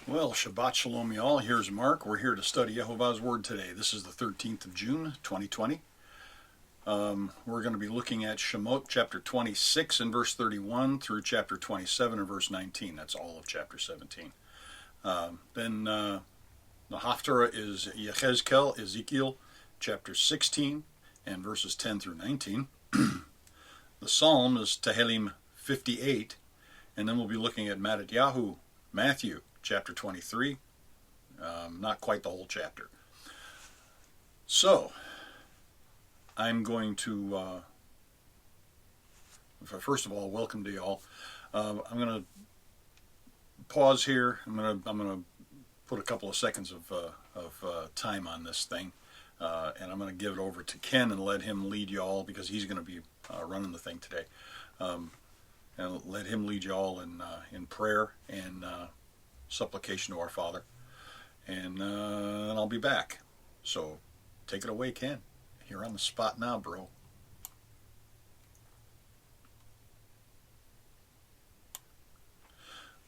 Well, Shabbat Shalom, y'all. Here's Mark. We're here to study Yehovah's Word today. This is the 13th of June, 2020. We're going to be looking at Shemot chapter 26 and verse 31 through chapter 27 and verse 19. That's all of chapter 17. Then the Haftarah is Yechezkel, Ezekiel chapter 16 and verses 10 through 19. The Psalm is Tehillim 58. And then we'll be looking at Matityahu, Matthew chapter 23, not quite the whole chapter. So, I'm going to, first of all, welcome to y'all. I'm going to pause here. I'm going to put a couple of seconds of time on this thing, and I'm going to give it over to Ken and let him lead y'all because he's going to be running the thing today. And let him lead y'all in prayer and supplication to our Father, and I'll be back. So take it away, Ken. You're on the spot now, bro.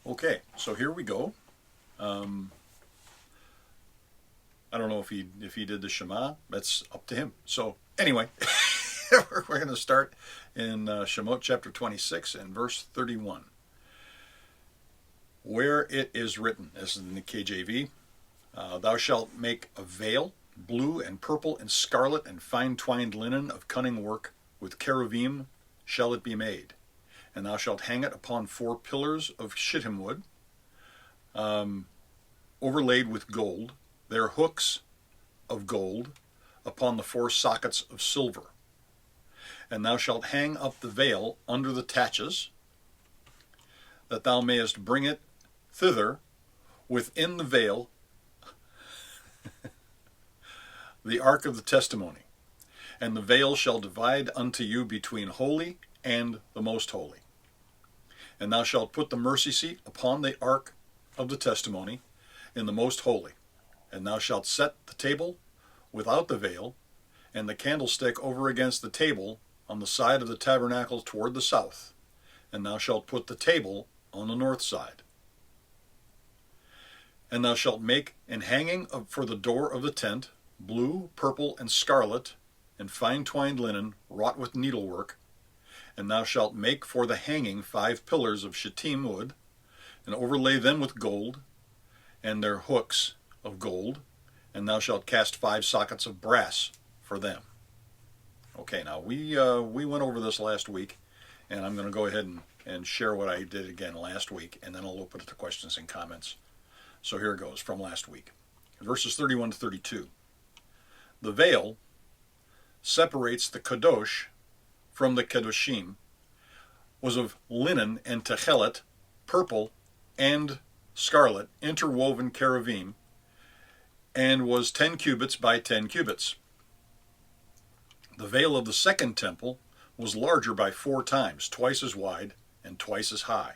Okay, so here we go. I don't know if he did the Shema. That's up to him. So anyway, we're going to start in Shemot chapter 26 and verse 31. Where it is written, this is in the KJV, thou shalt make a veil, blue and purple and scarlet and fine twined linen of cunning work, with cherubim shall it be made. And thou shalt hang it upon 4 pillars of shittim wood, overlaid with gold, their hooks of gold, upon the 4 sockets of silver. And thou shalt hang up the veil under the taches, that thou mayest bring it thither within the veil, the ark of the testimony. And the veil shall divide unto you between holy and the most holy. And thou shalt put the mercy seat upon the ark of the testimony in the most holy. And thou shalt set the table without the veil, and the candlestick over against the table on the side of the tabernacle toward the south. And thou shalt put the table on the north side. And thou shalt make an hanging for the door of the tent, blue, purple, and scarlet, and fine twined linen, wrought with needlework. And thou shalt make for the hanging 5 pillars of shittim wood, and overlay them with gold, and their hooks of gold. And thou shalt cast 5 sockets of brass for them. Okay, now we went over this last week, and I'm going to go ahead and share what I did again last week, and then I'll open it to questions and comments. So here it goes from last week. Verses 31 to 32. The veil separates the kadosh from the kedoshim, was of linen and techelet, purple and scarlet, interwoven cherubim, and was 10 cubits by 10 cubits. The veil of the second temple was larger by 4 times, twice as wide and twice as high,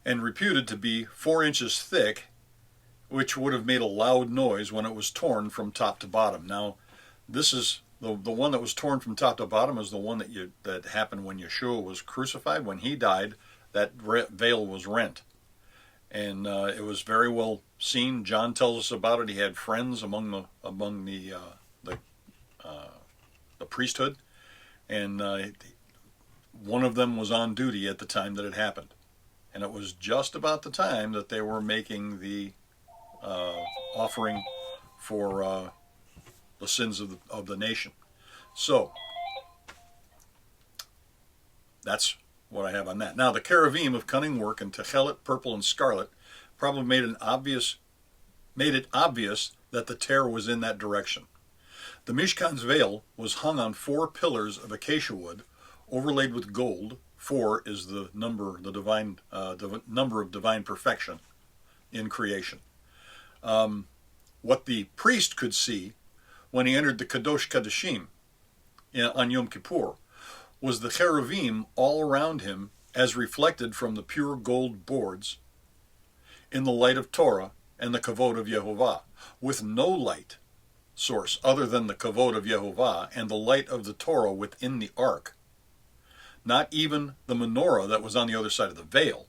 and reputed to be 4 inches thick, which would have made a loud noise when it was torn from top to bottom. Now, this is the one that was torn from top to bottom is the one that happened when Yeshua was crucified. When he died, that veil was rent, and it was very well seen. John tells us about it. He had friends among the priesthood, and one of them was on duty at the time that it happened. And it was just about the time that they were making the offering for the sins of the nation. So, that's what I have on that. Now, the cherubim of cunning work and techelet, purple and scarlet, probably made it obvious that the tear was in that direction. The Mishkan's veil was hung on 4 pillars of acacia wood, overlaid with gold. 4 is the number, the number of divine perfection in creation. What the priest could see when he entered the Kadosh Kadashim on Yom Kippur was the cherubim all around him as reflected from the pure gold boards in the light of Torah and the kavod of Yehovah, with no light source other than the kavod of Yehovah and the light of the Torah within the ark. Not even the menorah that was on the other side of the veil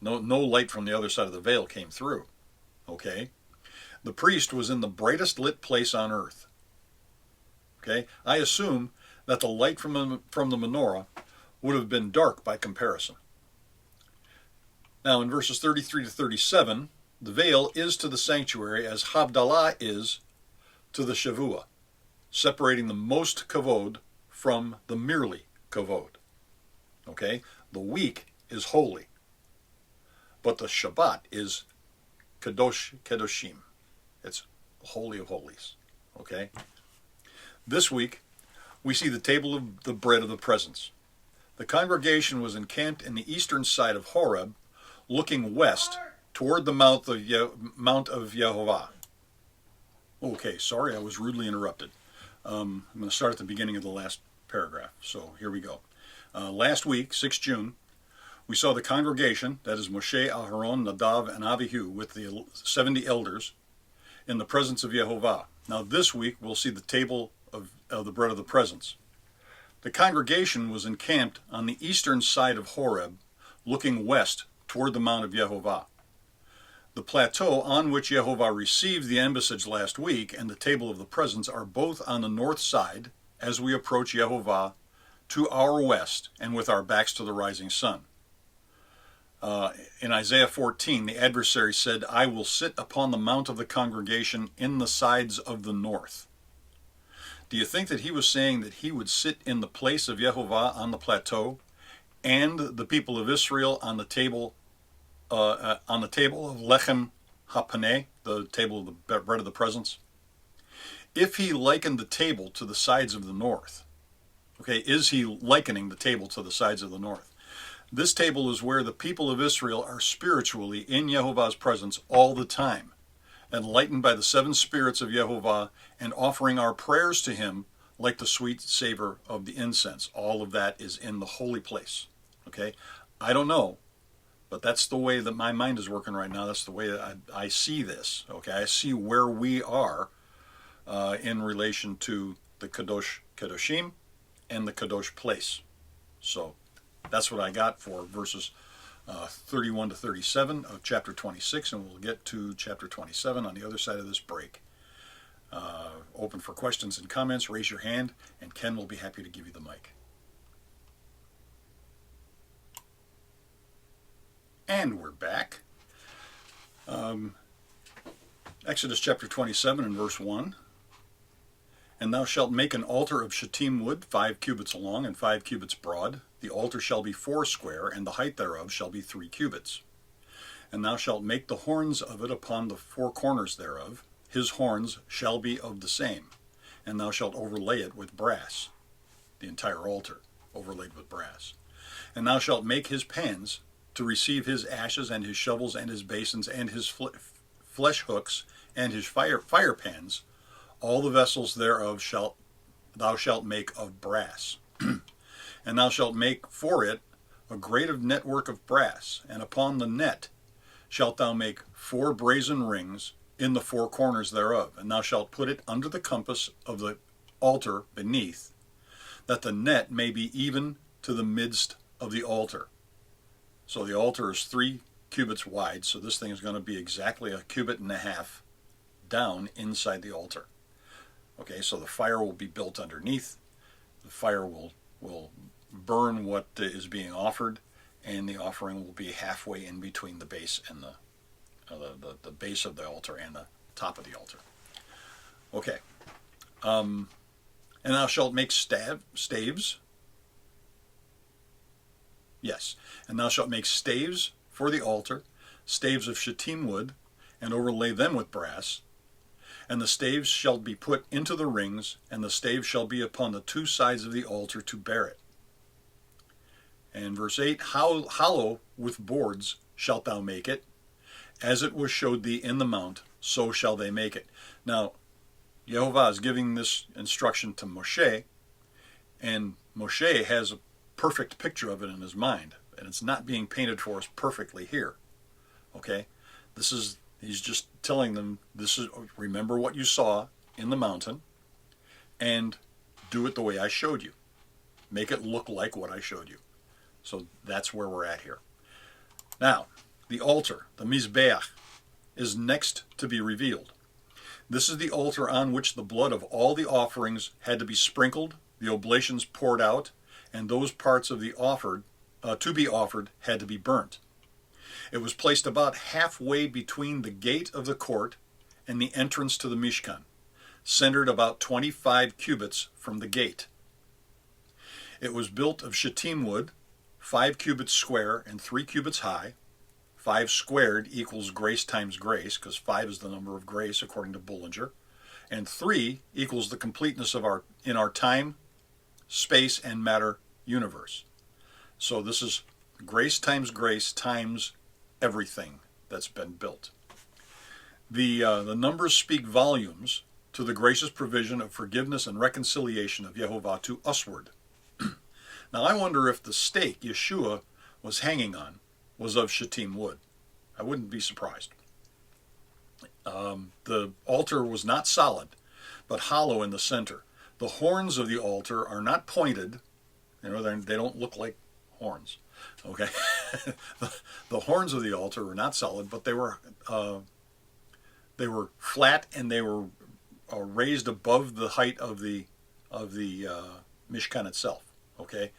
No light from the other side of the veil came through. Okay? The priest was in the brightest lit place on earth. Okay? I assume that the light from the menorah would have been dark by comparison. Now in verses 33 to 37, the veil is to the sanctuary as Havdalah is to the Shavua, separating the most kavod from the merely kavod. Okay? The week is holy, but the Shabbat is kadosh kedoshim. It's holy of holies. Okay? This week, we see the table of the bread of the presence. The congregation was encamped in the eastern side of Horeb, looking west toward the Mount of Yehovah. Okay, sorry, I was rudely interrupted. I'm going to start at the beginning of the last paragraph. So here we go. Last week, 6 June, we saw the congregation, that is Moshe, Aharon, Nadav, and Avihu, with the 70 elders, in the presence of Yehovah. Now this week, we'll see the table of the bread of the presence. The congregation was encamped on the eastern side of Horeb, looking west toward the Mount of Yehovah. The plateau on which Yehovah received the embassage last week and the table of the presence are both on the north side as we approach Yehovah to our west and with our backs to the rising sun. In Isaiah 14, the adversary said, "I will sit upon the mount of the congregation in the sides of the north." Do you think that he was saying that he would sit in the place of Yehovah on the plateau and the people of Israel on the table of Lechem HaPaneh, the table of the bread of the presence? If he likened the table to the sides of the north, okay, is he likening the table to the sides of the north? This table is where the people of Israel are spiritually in Yehovah's presence all the time, enlightened by the 7 spirits of Yehovah and offering our prayers to him like the sweet savor of the incense. All of that is in the holy place. Okay? I don't know, but that's the way that my mind is working right now. That's the way I see this. Okay? I see where we are in relation to the Kadosh Kedoshim and the Kadosh place. So that's what I got for verses 31 to 37 of chapter 26, and we'll get to chapter 27 on the other side of this break. Open for questions and comments. Raise your hand, and Ken will be happy to give you the mic. And we're back. Exodus chapter 27 and verse 1. "And thou shalt make an altar of shittim wood, 5 cubits long and 5 cubits broad. The altar shall be 4 square, and the height thereof shall be 3 cubits. And thou shalt make the horns of it upon the 4 corners thereof. His horns shall be of the same. And thou shalt overlay it with brass." The entire altar overlaid with brass. "And thou shalt make his pans to receive his ashes, and his shovels, and his basins, and his flesh hooks, and his fire pans. All the vessels thereof thou shalt make of brass. And thou shalt make for it a grate of network of brass, and upon the net shalt thou make 4 brazen rings in the 4 corners thereof. And thou shalt put it under the compass of the altar beneath, that the net may be even to the midst of the altar." So the altar is 3 cubits wide, so this thing is going to be exactly 1.5 cubits down inside the altar. Okay, so the fire will be built underneath. The fire will burn what is being offered, and the offering will be halfway in between the base and the base of the altar and the top of the altar. Okay. And thou shalt make staves. Yes. "And thou shalt make staves for the altar, staves of shittim wood, and overlay them with brass. And the staves shall be put into the rings, and the staves shall be upon the 2 sides of the altar to bear it." And verse 8, "Hollow with boards shalt thou make it, as it was showed thee in the mount, so shall they make it." Now, Yehovah is giving this instruction to Moshe, and Moshe has a perfect picture of it in his mind, and it's not being painted for us perfectly here. Okay? He's just telling them, remember what you saw in the mountain, and do it the way I showed you. Make it look like what I showed you. So that's where we're at here. Now, the altar, the Mizbeach, is next to be revealed. This is the altar on which the blood of all the offerings had to be sprinkled, the oblations poured out, and those parts of the to be offered had to be burnt. It was placed about halfway between the gate of the court and the entrance to the Mishkan, centered about 25 cubits from the gate. It was built of shittim wood, 5 cubits square and 3 cubits high. 5 squared equals grace times grace, because 5 is the number of grace according to Bullinger, and 3 equals the completeness of our time, space, and matter universe. So this is grace times everything that's been built. The numbers speak volumes to the gracious provision of forgiveness and reconciliation of Yehovah to usward. Now I wonder if the stake Yeshua was hanging on was of shittim wood. I wouldn't be surprised. The altar was not solid, but hollow in the center. The horns of the altar are not pointed. They don't look like horns. Okay, the horns of the altar were not solid, but they were flat, and they were raised above the height of the Mishkan itself. Okay,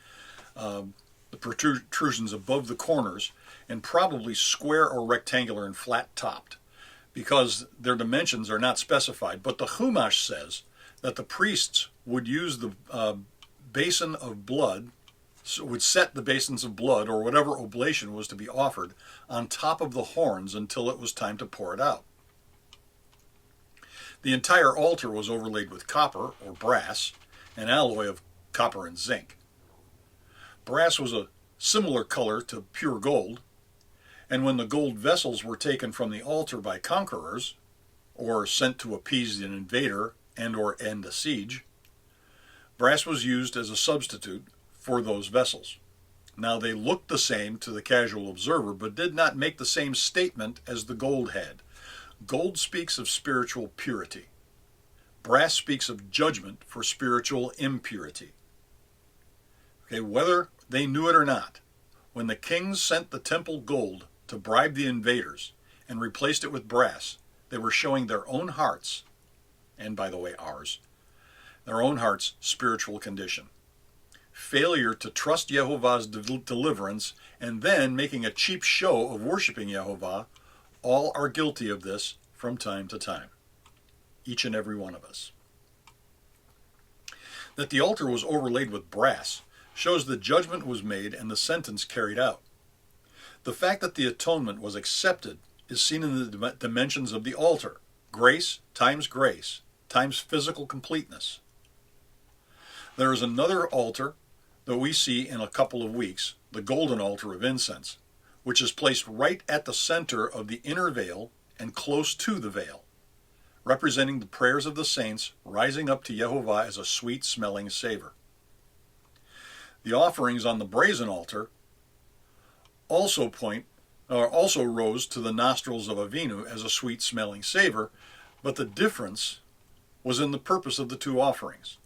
the protrusions above the corners, and probably square or rectangular and flat topped, because their dimensions are not specified. But the Chumash says that the priests would use the basin of blood, would set the basins of blood or whatever oblation was to be offered on top of the horns until it was time to pour it out. The entire altar was overlaid with copper or brass, an alloy of copper and zinc. Brass was a similar color to pure gold, and when the gold vessels were taken from the altar by conquerors, or sent to appease an invader and/or end a siege, brass was used as a substitute for those vessels. Now they looked the same to the casual observer, but did not make the same statement as the gold had. Gold speaks of spiritual purity. Brass speaks of judgment for spiritual impurity. Okay, whether they knew it or not, when the kings sent the temple gold to bribe the invaders and replaced it with brass, they were showing their own hearts, and by the way ours, their own hearts' spiritual condition. Failure to trust Yehovah's deliverance, and then making a cheap show of worshiping Yehovah, all are guilty of this from time to time. Each and every one of us. That the altar was overlaid with brass shows that judgment was made and the sentence carried out. The fact that the atonement was accepted is seen in the dimensions of the altar. Grace times physical completeness. There is another altar that we see in a couple of weeks, the golden altar of incense, which is placed right at the center of the inner veil and close to the veil, representing the prayers of the saints rising up to Yehovah as a sweet-smelling savor. The offerings on the brazen altar also rose to the nostrils of Avinu as a sweet-smelling savor, but the difference was in the purpose of the two offerings.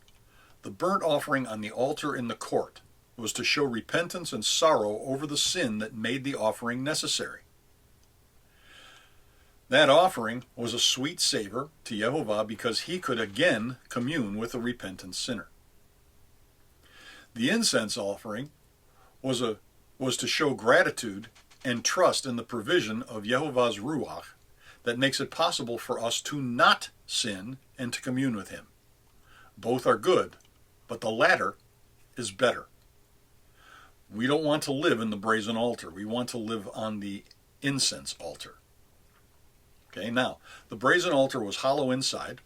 The burnt offering on the altar in the court was to show repentance and sorrow over the sin that made the offering necessary. That offering was a sweet savor to Yehovah because he could again commune with a repentant sinner. The incense offering was to show gratitude and trust in the provision of Yehovah's Ruach that makes it possible for us to not sin and to commune with him. Both are good, but the latter is better. We don't want to live in the brazen altar. We want to live on the incense altar. Okay, now, the brazen altar was hollow inside,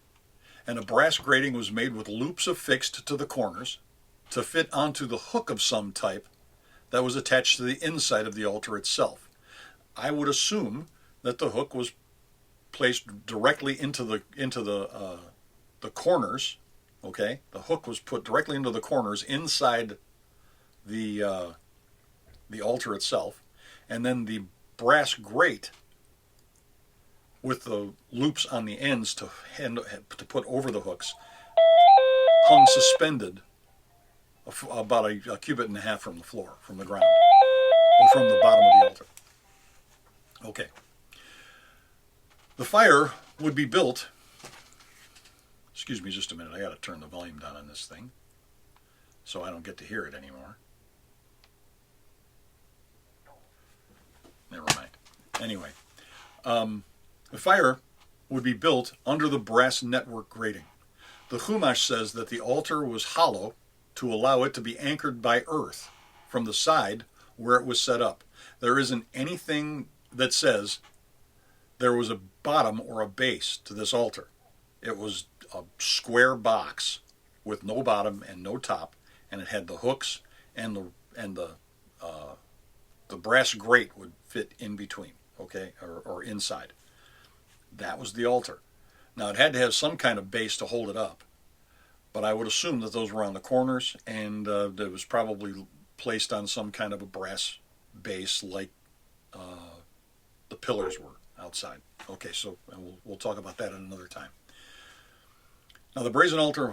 and a brass grating was made with loops affixed to the corners to fit onto the hook of some type that was attached to the inside of the altar itself. I would assume that the hook was placed directly into the corners. Okay, the hook was put directly into the corners inside the altar itself, and then the brass grate with the loops on the ends to put over the hooks hung suspended about a cubit and a half from the floor, from the ground, or from the bottom of the altar. Okay. The fire would be built, excuse me just a minute, I got to turn the volume down on this thing so I don't get to hear it anymore. Never mind. Anyway, the fire would be built under the brass network grating. The Chumash says that the altar was hollow to allow it to be anchored by earth from the side where it was set up. There isn't anything that says there was a bottom or a base to this altar. It was a square box with no bottom and no top, and it had the hooks and the brass grate would fit in between, okay, or inside. That was the altar. Now it had to have some kind of base to hold it up, but I would assume that those were on the corners, and it was probably placed on some kind of a brass base like the pillars were outside. Okay, so we'll talk about that at another time. Now the brazen altar,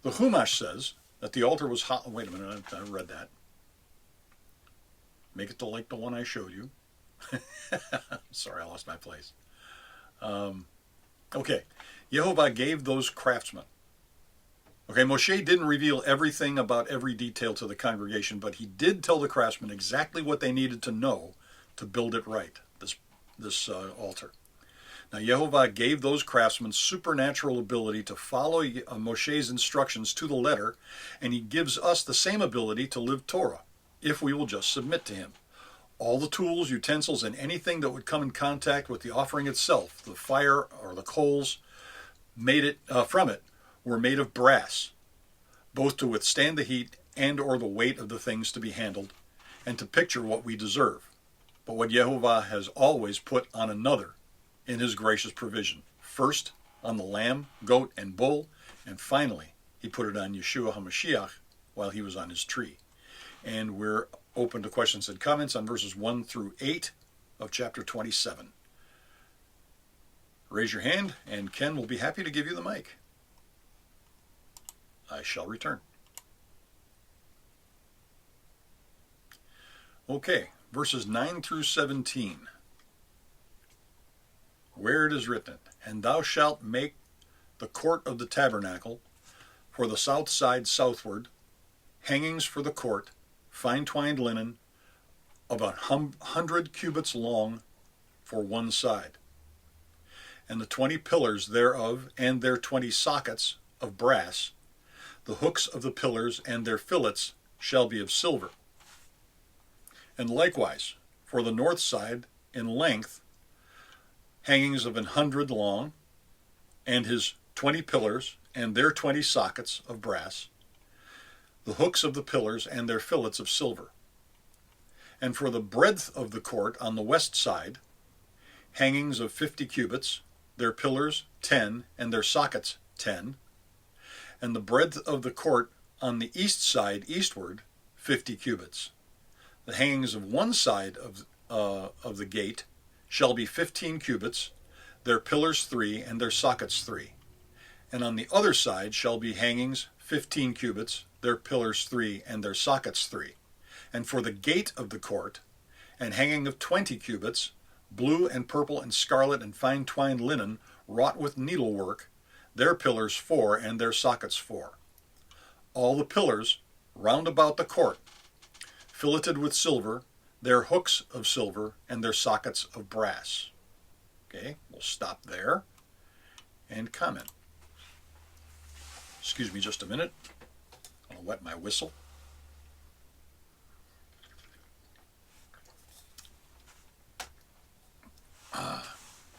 the Chumash says that the altar was hollow. Wait a minute, I read that. Make it like the one I showed you. Sorry, I lost my place. Okay, Yehovah gave those craftsmen. Okay, Moshe didn't reveal everything about every detail to the congregation, but he did tell the craftsmen exactly what they needed to know to build it right, this altar. Now, Yehovah gave those craftsmen supernatural ability to follow Moshe's instructions to the letter, and he gives us the same ability to live Torah, if we will just submit to him. All the tools, utensils, and anything that would come in contact with the offering itself, the fire or the coals from it, were made of brass, both to withstand the heat and or the weight of the things to be handled, and to picture what we deserve, but what Yehovah has always put on another in his gracious provision. First on the lamb, goat, and bull, and finally he put it on Yeshua HaMashiach while he was on his tree. And we're open to questions and comments on verses 1 through 8 of chapter 27. Raise your hand, and Ken will be happy to give you the mic. I shall return. Okay, verses 9 through 17. Where it is written, "And thou shalt make the court of the tabernacle for the south side southward, hangings for the court, fine twined linen, of 100 cubits long for one side, and the 20 pillars thereof, and their 20 sockets of brass. The hooks of the pillars and their fillets shall be of silver. And likewise, for the north side in length, hangings of 100 long, and his 20 pillars and their 20 sockets of brass, the hooks of the pillars and their fillets of silver. And for the breadth of the court on the west side, hangings of 50 cubits, their pillars 10, and their sockets 10. And the breadth of the court on the east side eastward, 50 cubits. The hangings of one side of the gate shall be 15 cubits, their pillars 3, and their sockets 3. And on the other side shall be hangings 15 cubits, their pillars 3, and their sockets 3. And for the gate of the court, an hanging of 20 cubits, blue and purple and scarlet and fine twined linen, wrought with needlework, their pillars 4, and their sockets 4. All the pillars round about the court, filleted with silver, their hooks of silver, and their sockets of brass. Okay, we'll stop there and comment. Excuse me just a minute. I'll wet my whistle.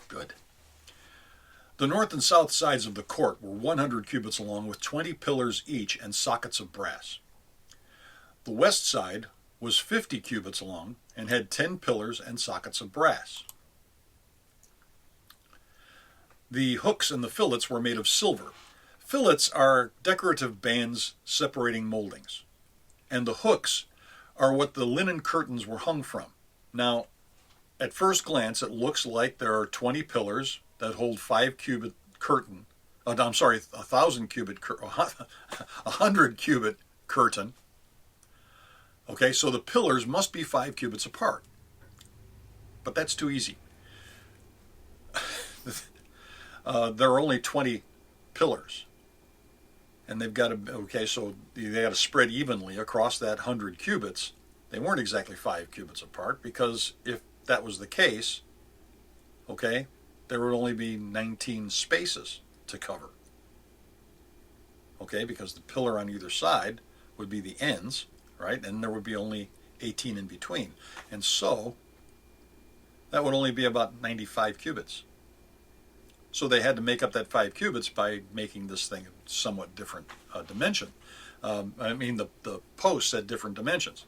Good. The north and south sides of the court were 100 cubits long, with 20 pillars each and sockets of brass. The west side was 50 cubits long and had 10 pillars and sockets of brass. The hooks and the fillets were made of silver. Fillets are decorative bands separating moldings, and the hooks are what the linen curtains were hung from. Now, at first glance, it looks like there are 20 pillars that hold 5-cubit curtain. 1,000 cubit, 100 cubit curtain. Okay, so the pillars must be 5 cubits apart. but that's too easy. There are only 20 pillars, and they've got to, okay, so they got to spread evenly across that 100 cubits. They weren't exactly 5 cubits apart, because if that was the case, okay, there would only be 19 spaces to cover. Okay, because the pillar on either side would be the ends, right? And there would be only 18 in between. And so that would only be about 95 cubits. So they had to make up that 5 cubits by making this thing a somewhat different dimension. The posts had different dimensions.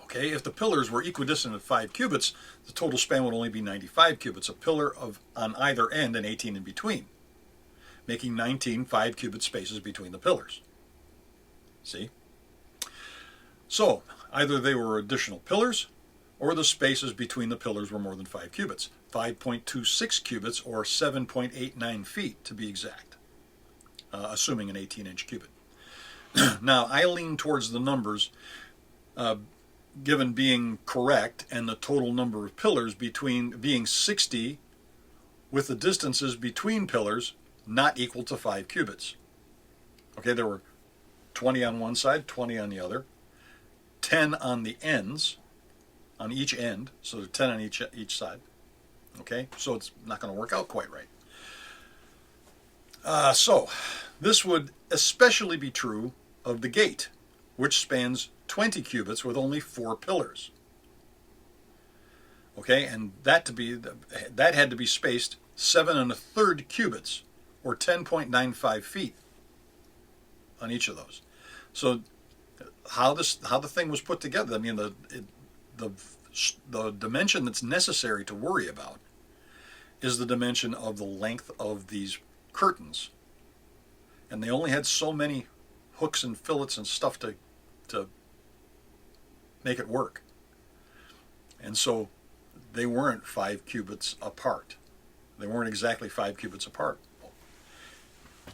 Okay, if the pillars were equidistant at 5 cubits, the total span would only be 95 cubits, a pillar on either end and 18 in between, making 19 5-cubit spaces between the pillars. See? So, either they were additional pillars, or the spaces between the pillars were more than 5 cubits. 5.26 cubits, or 7.89 feet to be exact, assuming an 18-inch cubit. Now, I lean towards the numbers given being correct and the total number of pillars being 60, with the distances between pillars not equal to 5 cubits. Okay, there were 20 on one side, 20 on the other, 10 on the ends, on each end, so 10 on each side. Okay, so it's not going to work out quite right. So this would especially be true of the gate, which spans 20 cubits with only 4 pillars. Okay, and that had to be spaced 7 1/3 cubits, or 10.95 feet on each of those. So how the thing was put together, I mean, the dimension that's necessary to worry about is the dimension of the length of these curtains. And they only had so many hooks and fillets and stuff to make it work. And so they weren't 5 cubits apart. They weren't exactly 5 cubits apart.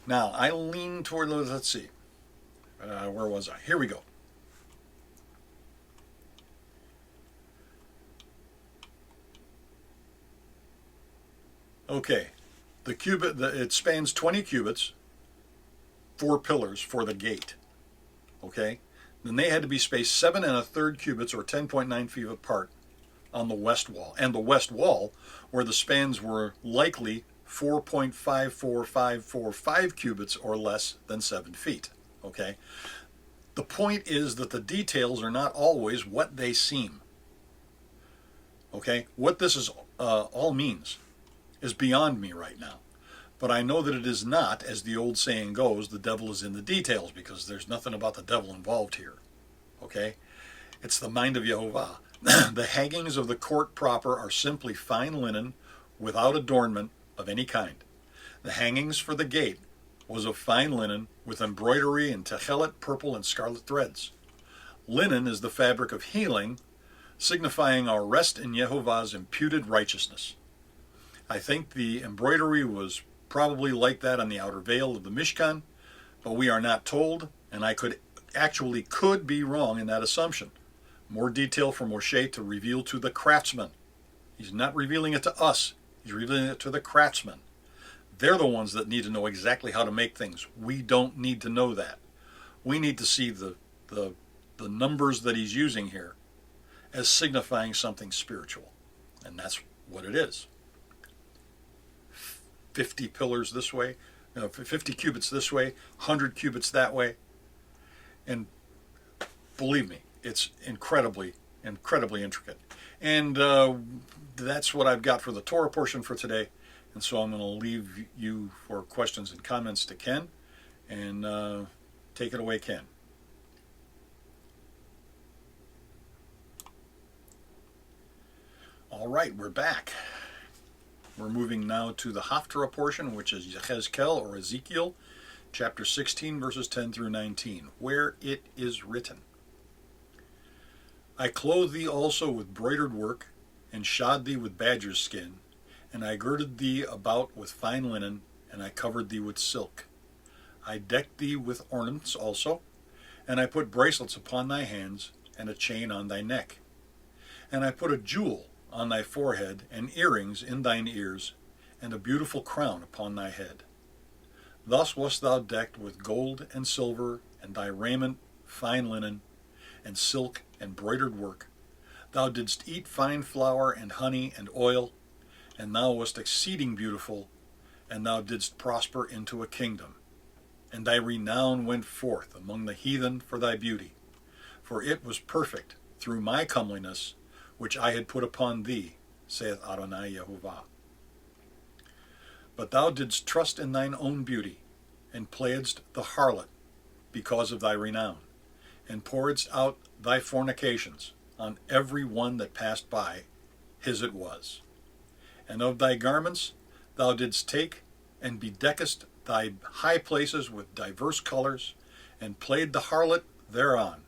Now, I lean toward, let's see, where was I? Here we go. Okay, it spans 20 cubits, 4 pillars for the gate. Okay, then they had to be spaced 7 1/3 cubits, or 10.9 feet apart, on the west wall. And the west wall, where the spans were likely 4.54545 cubits, or less than 7 feet. Okay, the point is that the details are not always what they seem. Okay, what this is all means is beyond me right now. But I know that it is not, as the old saying goes, the devil is in the details, because there's nothing about the devil involved here. Okay? It's the mind of Yehovah. The hangings of the court proper are simply fine linen without adornment of any kind. The hangings for the gate was of fine linen with embroidery in techelet, purple, and scarlet threads. Linen is the fabric of healing, signifying our rest in Yehovah's imputed righteousness. I think the embroidery was probably like that on the outer veil of the Mishkan, but we are not told, and I could be wrong in that assumption. More detail for Moshe to reveal to the craftsmen. He's not revealing it to us. He's revealing it to the craftsmen. They're the ones that need to know exactly how to make things. We don't need to know that. We need to see the numbers that he's using here as signifying something spiritual. And that's what it is. 50 pillars this way, 50 cubits this way, 100 cubits that way. And believe me, it's incredibly intricate. And that's what I've got for the Torah portion for today. And so I'm going to leave you for questions and comments to Ken. And take it away, Ken. All right, we're back. We're moving now to the Haftarah portion, which is Yechezkel, or Ezekiel, chapter 16, verses 10 through 19, where it is written, I clothed thee also with broidered work, and shod thee with badger's skin, and I girded thee about with fine linen, and I covered thee with silk. I decked thee with ornaments also, and I put bracelets upon thy hands, and a chain on thy neck. And I put a jewel on thy forehead, and earrings in thine ears, and a beautiful crown upon thy head. Thus wast thou decked with gold and silver, and thy raiment fine linen, and silk and broidered work. Thou didst eat fine flour and honey and oil, and thou wast exceeding beautiful, and thou didst prosper into a kingdom. And thy renown went forth among the heathen for thy beauty, for it was perfect through my comeliness, which I had put upon thee, saith Adonai Yehovah. But thou didst trust in thine own beauty, and playedst the harlot because of thy renown, and pouredst out thy fornications on every one that passed by, his it was. And of thy garments thou didst take, and bedeckest thy high places with diverse colors, and played the harlot thereon.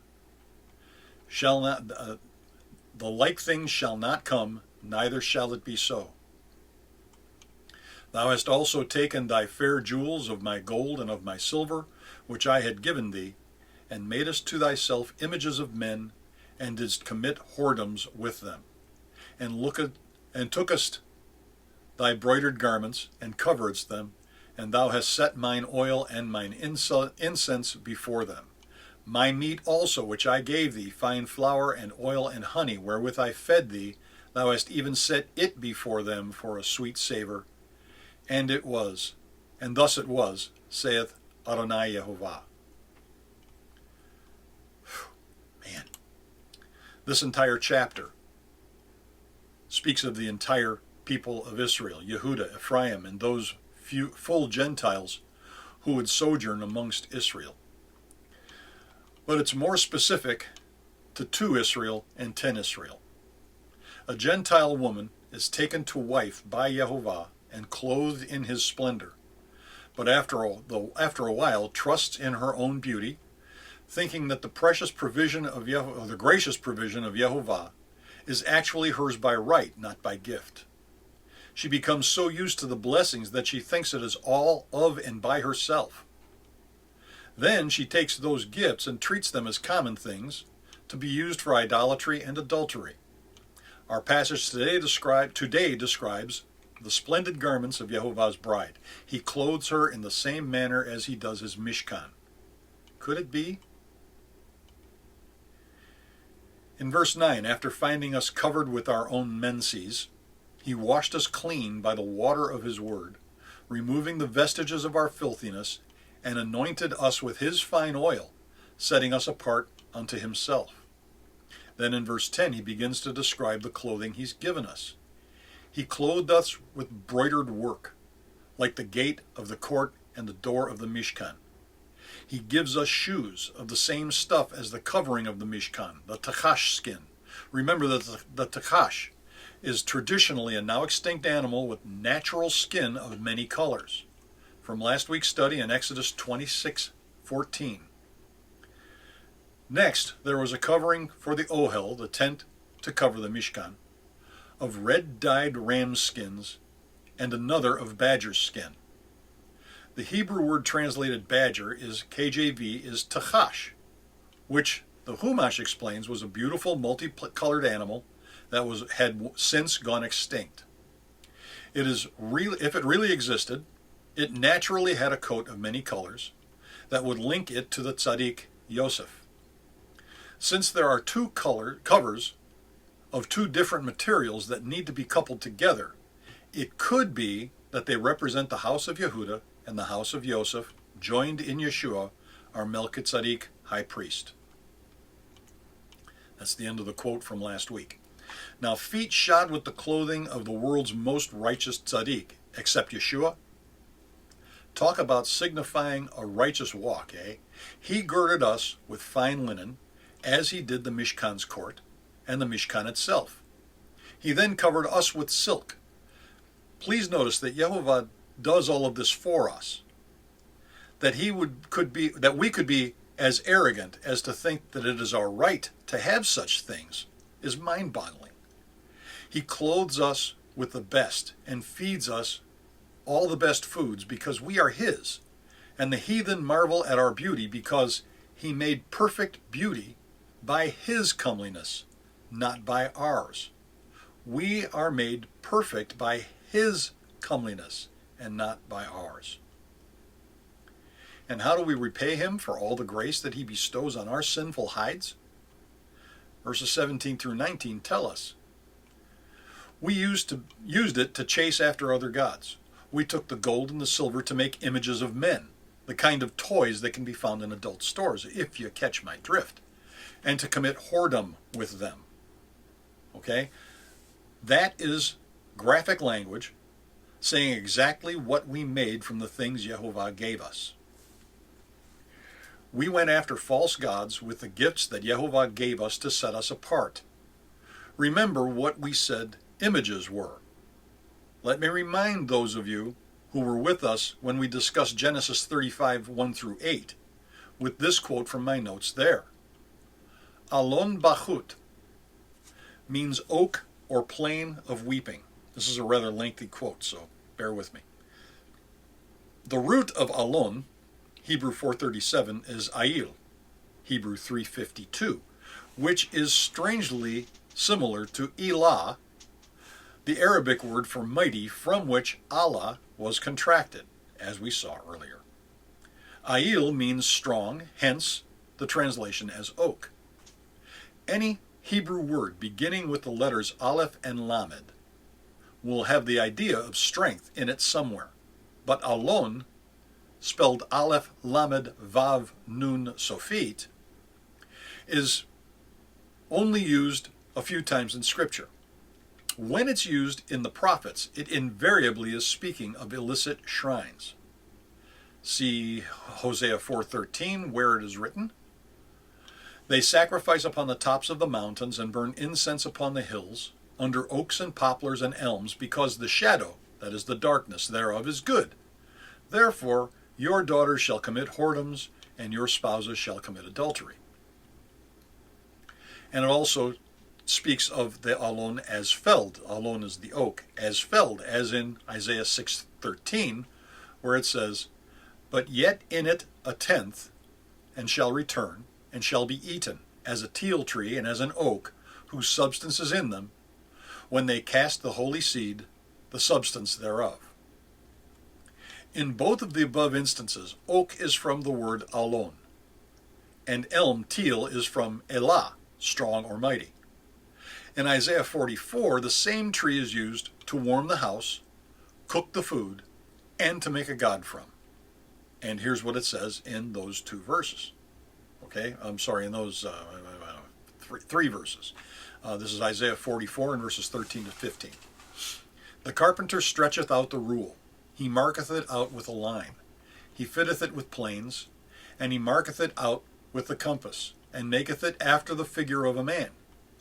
Shall not the like thing shall not come, neither shall it be so. Thou hast also taken thy fair jewels of my gold and of my silver, which I had given thee, and madest to thyself images of men, and didst commit whoredoms with them, and tookest thy broidered garments, and coveredst them, and thou hast set mine oil and mine incense before them. My meat also, which I gave thee, fine flour and oil and honey, wherewith I fed thee, thou hast even set it before them for a sweet savor. And it was, and thus it was, saith Adonai Yehovah. Man, this entire chapter speaks of the entire people of Israel, Yehudah, Ephraim, and those few full Gentiles who would sojourn amongst Israel. But it's more specific to Israel and 10 Israel. A Gentile woman is taken to wife by Yehovah and clothed in his splendor, but after a while trusts in her own beauty, thinking that the precious provision of the gracious provision of Yehovah is actually hers by right, not by gift. She becomes so used to the blessings that she thinks it is all of and by herself. Then she takes those gifts and treats them as common things to be used for idolatry and adultery. Our passage today describes the splendid garments of Yehovah's bride. He clothes her in the same manner as he does his Mishkan. Could it be? In verse 9, after finding us covered with our own menses, he washed us clean by the water of his word, removing the vestiges of our filthiness, and anointed us with his fine oil, setting us apart unto himself. Then in verse 10, he begins to describe the clothing he's given us. He clothed us with broidered work, like the gate of the court and the door of the Mishkan. He gives us shoes of the same stuff as the covering of the Mishkan, the tachash skin. Remember that the tachash is traditionally a now extinct animal with natural skin of many colors. From last week's study in Exodus 26:14. Next, there was a covering for the ohel, the tent to cover the Mishkan, of red-dyed ram skins, and another of badger's skin. The Hebrew word translated badger is KJV is tachash, which the Chumash explains was a beautiful multicolored animal that had since gone extinct. If it really existed, it naturally had a coat of many colors that would link it to the tzaddik Yosef. Since there are two covers of two different materials that need to be coupled together, it could be that they represent the house of Yehudah and the house of Yosef, joined in Yeshua, our Melchizedek high priest. That's the end of the quote from last week. Now, feet shod with the clothing of the world's most righteous tzaddik, except Yeshua. Talk about signifying a righteous walk, eh? He girded us with fine linen, as he did the Mishkan's court and the Mishkan itself. He then covered us with silk. Please notice that Yehovah does all of this for us. That we could be as arrogant as to think that it is our right to have such things is mind-boggling. He clothes us with the best and feeds us all the best foods because we are his, and the heathen marvel at our beauty because he made perfect beauty by his comeliness, not by ours. We are made perfect by his comeliness and not by ours. And how do we repay him for all the grace that he bestows on our sinful hides? Verses 17 through 19 tell us. We used it to chase after other gods. We took the gold and the silver to make images of men, the kind of toys that can be found in adult stores, if you catch my drift, and to commit whoredom with them. Okay? That is graphic language saying exactly what we made from the things Jehovah gave us. We went after false gods with the gifts that Jehovah gave us to set us apart. Remember what we said images were. Let me remind those of you who were with us when we discussed Genesis 35, 1 through 8, with this quote from my notes there. Alon Bachut means oak or plain of weeping. This is a rather lengthy quote, so bear with me. The root of Alon, Hebrew 437, is Ayil, Hebrew 352, which is strangely similar to Elah, the Arabic word for mighty, from which Allah was contracted, as we saw earlier. Ayil means strong, hence the translation as oak. Any Hebrew word beginning with the letters Aleph and Lamed will have the idea of strength in it somewhere, but Alon, spelled Aleph, Lamed, Vav, Nun, Sofit, is only used a few times in Scripture. When it's used in the prophets, it invariably is speaking of illicit shrines. See Hosea 4:13, where it is written, "They sacrifice upon the tops of the mountains and burn incense upon the hills, under oaks and poplars and elms, because the shadow, that is the darkness thereof, is good. Therefore your daughters shall commit whoredoms, and your spouses shall commit adultery." And it also speaks of the Alon as felled. Alon is the oak, as felled, as in Isaiah 6:13, where it says, "But yet in it a tenth, and shall return, and shall be eaten, as a teil tree and as an oak, whose substance is in them, when they cast the holy seed, the substance thereof." In both of the above instances, oak is from the word Alon, and elm, teil, is from Elah, strong or mighty. In Isaiah 44, the same tree is used to warm the house, cook the food, and to make a god from. And here's what it says in those two verses. Okay, I'm sorry, in those three verses. This is Isaiah 44 and verses 13 to 15. "The carpenter stretcheth out the rule. He marketh it out with a line. He fitteth it with planes, and he marketh it out with the compass, and maketh it after the figure of a man,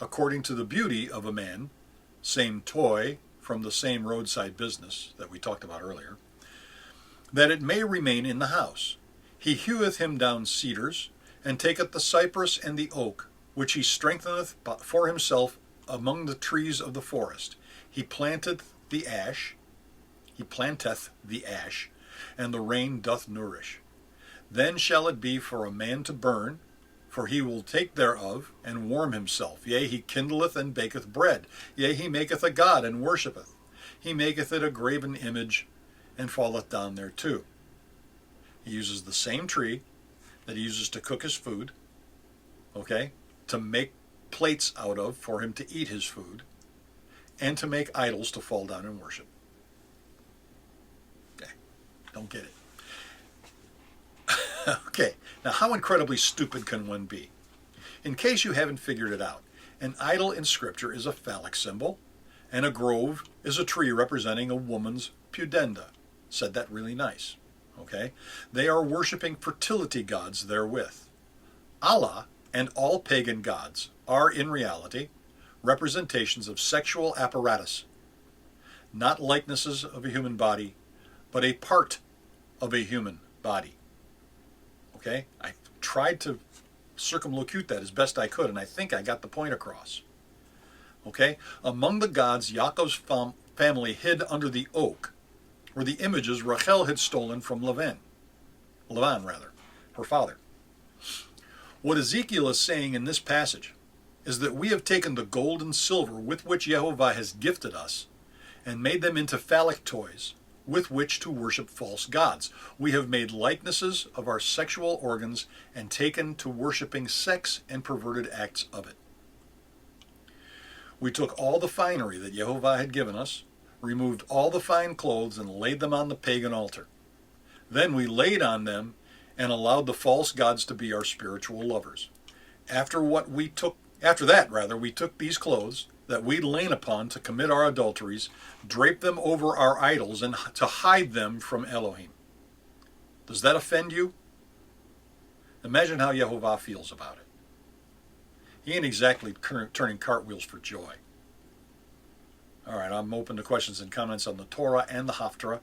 according to the beauty of a man," same toy from the same roadside business that we talked about earlier, "that it may remain in the house. He heweth him down cedars, and taketh the cypress and the oak, which he strengtheneth for himself among the trees of the forest. He planteth the ash, and the rain doth nourish. Then shall it be for a man to burn, for he will take thereof, and warm himself. Yea, he kindleth and baketh bread. Yea, he maketh a god, and worshipeth. He maketh it a graven image, and falleth down thereto." He uses the same tree that he uses to cook his food, okay, to make plates out of for him to eat his food, and to make idols to fall down and worship. Okay, don't get it. Okay, now how incredibly stupid can one be? In case you haven't figured it out, an idol in Scripture is a phallic symbol, and a grove is a tree representing a woman's pudenda. Said that really nice. Okay? They are worshiping fertility gods therewith. Allah and all pagan gods are in reality representations of sexual apparatus, not likenesses of a human body, but a part of a human body. Okay? I tried to circumlocute that as best I could, and I think I got the point across. Okay? Among the gods Yaakov's family hid under the oak were the images Rachel had stolen from Lavan, her father. What Ezekiel is saying in this passage is that we have taken the gold and silver with which Yehovah has gifted us and made them into phallic toys with which to worship false gods. We have made likenesses of our sexual organs and taken to worshiping sex and perverted acts of it. We took all the finery that Yehovah had given us, removed all the fine clothes, and laid them on the pagan altar. Then we laid on them and allowed the false gods to be our spiritual lovers. After that, we took these clothes that we'd lain upon to commit our adulteries, draped them over our idols, and to hide them from Elohim. Does that offend you? Imagine how Yehovah feels about it. He ain't exactly turning cartwheels for joy. All right, I'm open to questions and comments on the Torah and the Haftarah,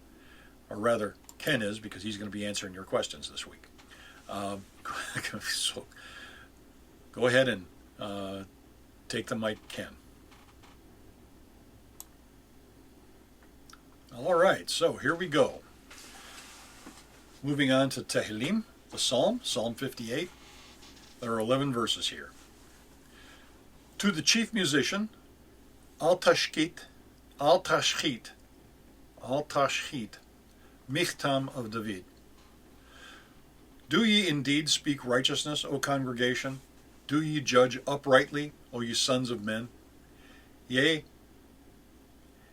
or rather, Ken is, because he's going to be answering your questions this week. So go ahead and take the mic, Ken. All right, so here we go. Moving on to Tehillim, the Psalm, Psalm 58. There are 11 verses here. To the chief musician, Al Tashchit, Michtam of David. Do ye indeed speak righteousness, O congregation? Do ye judge uprightly, O ye sons of men? Yea,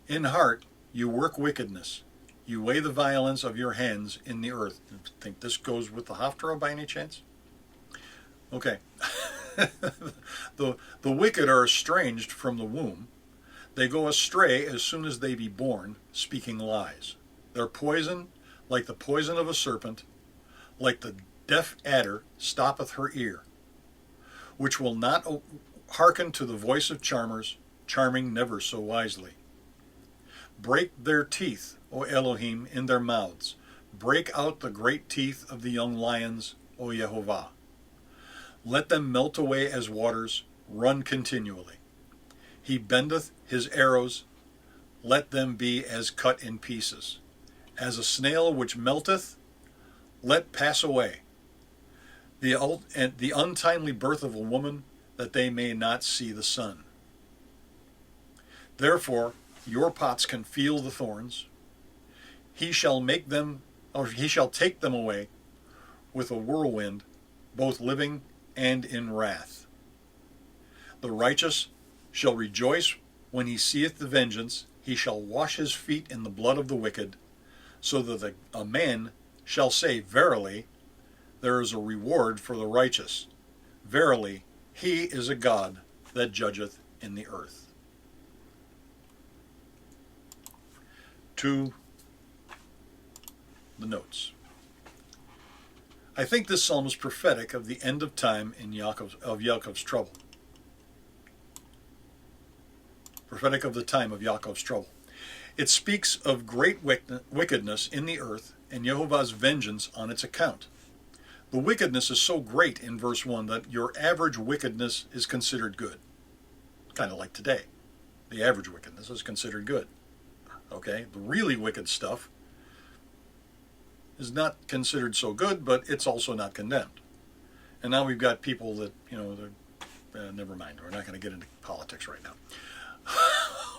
in heart you work wickedness. You weigh the violence of your hands in the earth. Think this goes with the Haftarah by any chance? Okay. The wicked are estranged from the womb. They go astray as soon as they be born, speaking lies. Their poison, like the poison of a serpent, like the deaf adder, stoppeth her ear, which will not hearken to the voice of charmers, charming never so wisely. Break their teeth, O Elohim, in their mouths. Break out the great teeth of the young lions, O Yehovah. Let them melt away as waters, run continually. He bendeth his arrows, let them be as cut in pieces. As a snail which melteth, let pass away. The untimely birth of a woman, that they may not see the sun. Therefore, your pots can feel the thorns. He shall take them away with a whirlwind, both living and in wrath. The righteous shall rejoice when he seeth the vengeance. He shall wash his feet in the blood of the wicked, so that a man shall say, Verily, there is a reward for the righteous. Verily, he is a God that judgeth in the earth. To the notes. I think this psalm is prophetic of the end of time in Yaakov's trouble. Prophetic of the time of Yaakov's trouble. It speaks of great wickedness in the earth and Yehovah's vengeance on its account. The wickedness is so great in verse 1 that your average wickedness is considered good. Kind of like today. The average wickedness is considered good. Okay? The really wicked stuff is not considered so good, but it's also not condemned. And now we've got people that, never mind. We're not going to get into politics right now.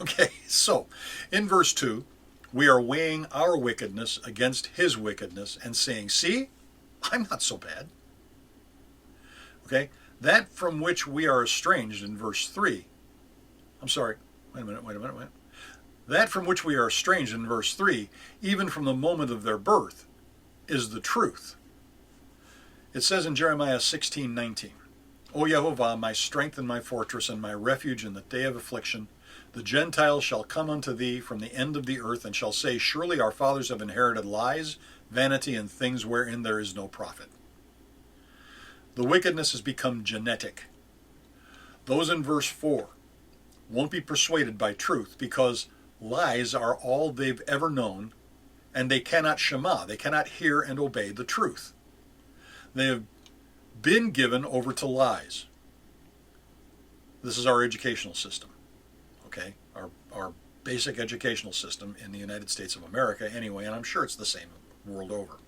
Okay, so in verse 2, we are weighing our wickedness against his wickedness and saying, see, I'm not so bad. Okay, that from which we are estranged in verse 3. I'm sorry, wait a minute. That from which we are estranged in verse 3, even from the moment of their birth, is the truth. It says in Jeremiah 16:19, O Yehovah, my strength and my fortress and my refuge in the day of affliction, the Gentiles shall come unto thee from the end of the earth and shall say, Surely our fathers have inherited lies, vanity, and things wherein there is no profit. The wickedness has become genetic. Those in verse 4 won't be persuaded by truth because lies are all they've ever known, and they cannot shema, they cannot hear and obey the truth. They have been given over to lies. This is our educational system, okay? Our basic educational system in the United States of America anyway, and I'm sure it's the same world over.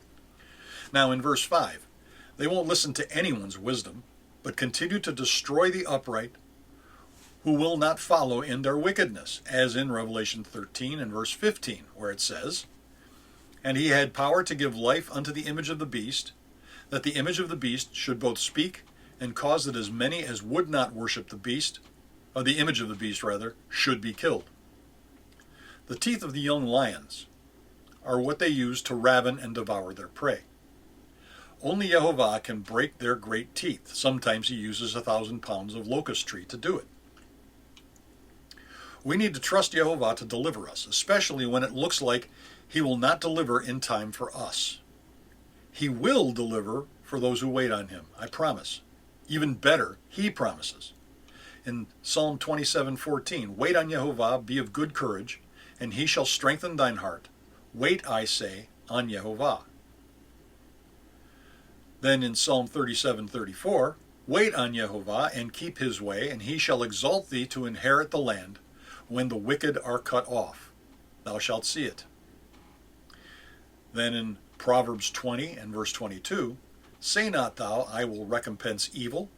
Now in verse 5, they won't listen to anyone's wisdom, but continue to destroy the upright, who will not follow in their wickedness, as in Revelation 13 and verse 15, where it says, "And he had power to give life unto the image of the beast, that the image of the beast should both speak and cause that as many as would not worship the beast, or the image of the beast rather, should be killed." The teeth of the young lions are what they use to raven and devour their prey. Only Yehovah can break their great teeth. Sometimes he uses 1,000 pounds of locust tree to do it. We need to trust Yehovah to deliver us, especially when it looks like he will not deliver in time for us. He will deliver for those who wait on him, I promise. Even better, he promises. In Psalm 27:14, "Wait on Yehovah, be of good courage, and he shall strengthen thine heart. Wait, I say, on Yehovah." Then in Psalm 37:34, "Wait on Yehovah, and keep his way, and he shall exalt thee to inherit the land. When the wicked are cut off, thou shalt see it." Then in Proverbs 20 and verse 22, "Say not thou, I will recompense evil,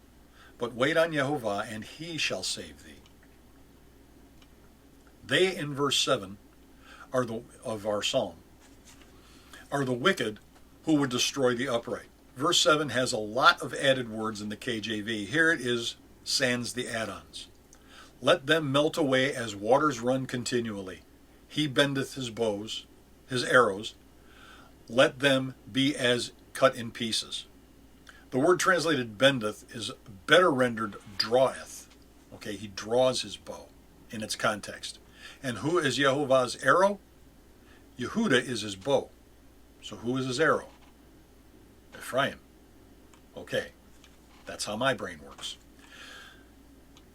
but wait on Yehovah, and he shall save thee." They, in verse 7 of our psalm, are the wicked who would destroy the upright. Verse 7 has a lot of added words in the KJV. Here it is, sans the add-ons. "Let them melt away as waters run continually. He bendeth his bows, his arrows. Let them be as cut in pieces." The word translated bendeth is better rendered draweth. Okay, he draws his bow in its context. And who is Yehovah's arrow? Yehuda is his bow. So who is his arrow? Ephraim. Okay, that's how my brain works.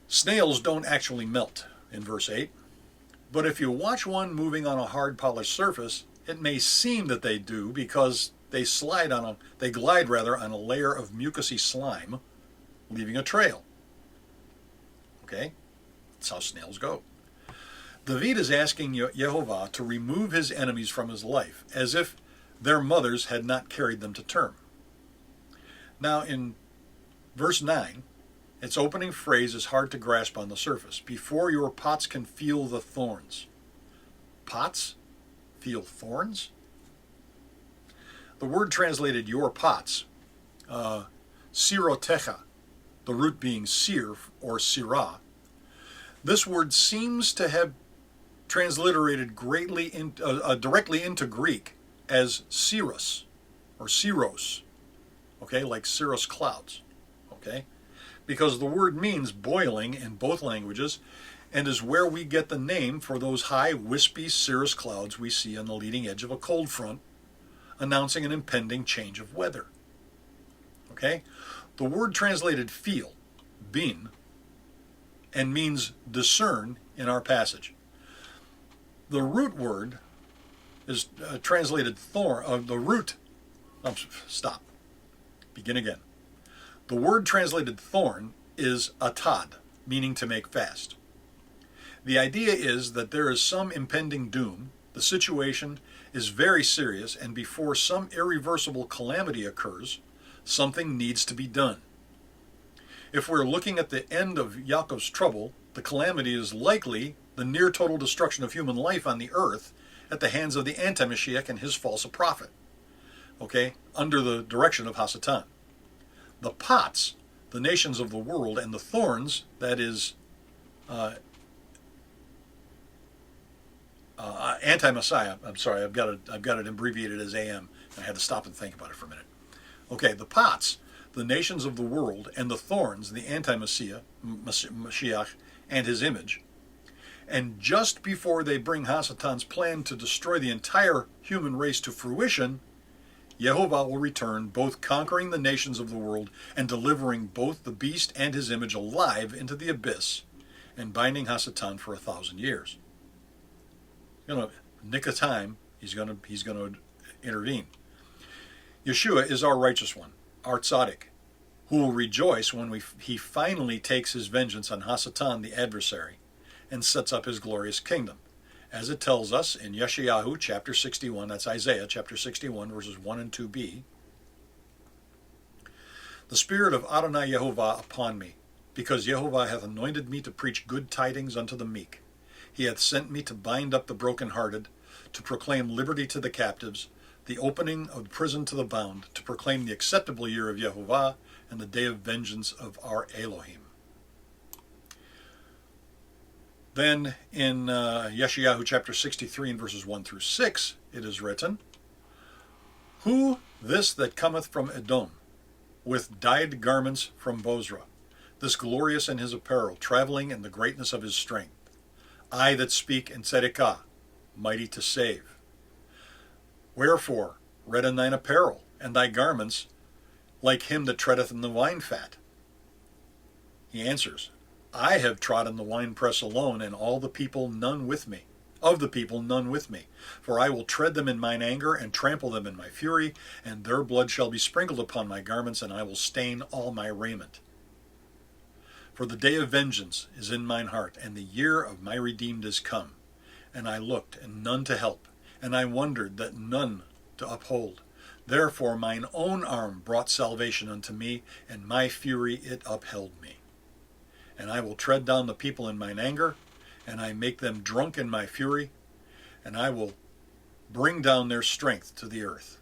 Snails don't actually melt in verse 8, but if you watch one moving on a hard polished surface, it may seem that they do because they glide on a layer of mucousy slime, leaving a trail. Okay, that's how snails go. David is asking Yehovah to remove his enemies from his life, as if their mothers had not carried them to term. Now in verse 9, its opening phrase is hard to grasp on the surface. "Before your pots can feel the thorns." Pots feel thorns? The word translated "your pots," sirotecha, the root being sir or sirah, this word seems to have transliterated directly into Greek as cirrus or cirros, okay, like cirrus clouds, okay, because the word means boiling in both languages and is where we get the name for those high, wispy cirrus clouds we see on the leading edge of a cold front, announcing an impending change of weather. Okay? The word translated feel, bin, and means discern in our passage. The root word is translated thorn, begin again. The word translated thorn is atad, meaning to make fast. The idea is that there is some impending doom, the situation is very serious, and before some irreversible calamity occurs, something needs to be done. If we're looking at the end of Yaakov's trouble, the calamity is likely the near total destruction of human life on the earth at the hands of the anti-Mashiach and his false prophet, okay, under the direction of Hasatan. The pots, the nations of the world, and the thorns, that is anti-Messiah. I'm sorry, I've got it abbreviated as AM. I had to stop and think about it for a minute. Okay, the pots, the nations of the world, and the thorns, the anti-Messiah, Mashiach, and his image. And just before they bring Hasatan's plan to destroy the entire human race to fruition, Yehovah will return, both conquering the nations of the world and delivering both the beast and his image alive into the abyss and binding Hasatan for 1,000 years. Nick of time, he's going to intervene. Yeshua is our righteous one, our tzaddik, who will rejoice when he finally takes his vengeance on Hasatan, the adversary, and sets up his glorious kingdom, as it tells us in Yeshayahu chapter 61, that's Isaiah chapter 61, verses 1 and 2b. "The Spirit of Adonai Yehovah upon me, because Jehovah hath anointed me to preach good tidings unto the meek. He hath sent me to bind up the brokenhearted, to proclaim liberty to the captives, the opening of the prison to the bound, to proclaim the acceptable year of Jehovah, and the day of vengeance of our Elohim. Then in Yeshayahu chapter 63 and verses 1 through 6, it is written, Who this that cometh from Edom, with dyed garments from Bozrah, this glorious in his apparel, traveling in the greatness of his strength? I that speak in tzedekah, mighty to save. Wherefore, redden thine apparel, and thy garments, like him that treadeth in the wine fat? He answers, I have trodden the winepress alone, and all the people none with me. Of the people none with me. For I will tread them in mine anger, and trample them in my fury, and their blood shall be sprinkled upon my garments, and I will stain all my raiment. For the day of vengeance is in mine heart, and the year of my redeemed is come. And I looked, and none to help, and I wondered that none to uphold. Therefore mine own arm brought salvation unto me, and my fury it upheld me. And I will tread down the people in mine anger, and I make them drunk in my fury, and I will bring down their strength to the earth.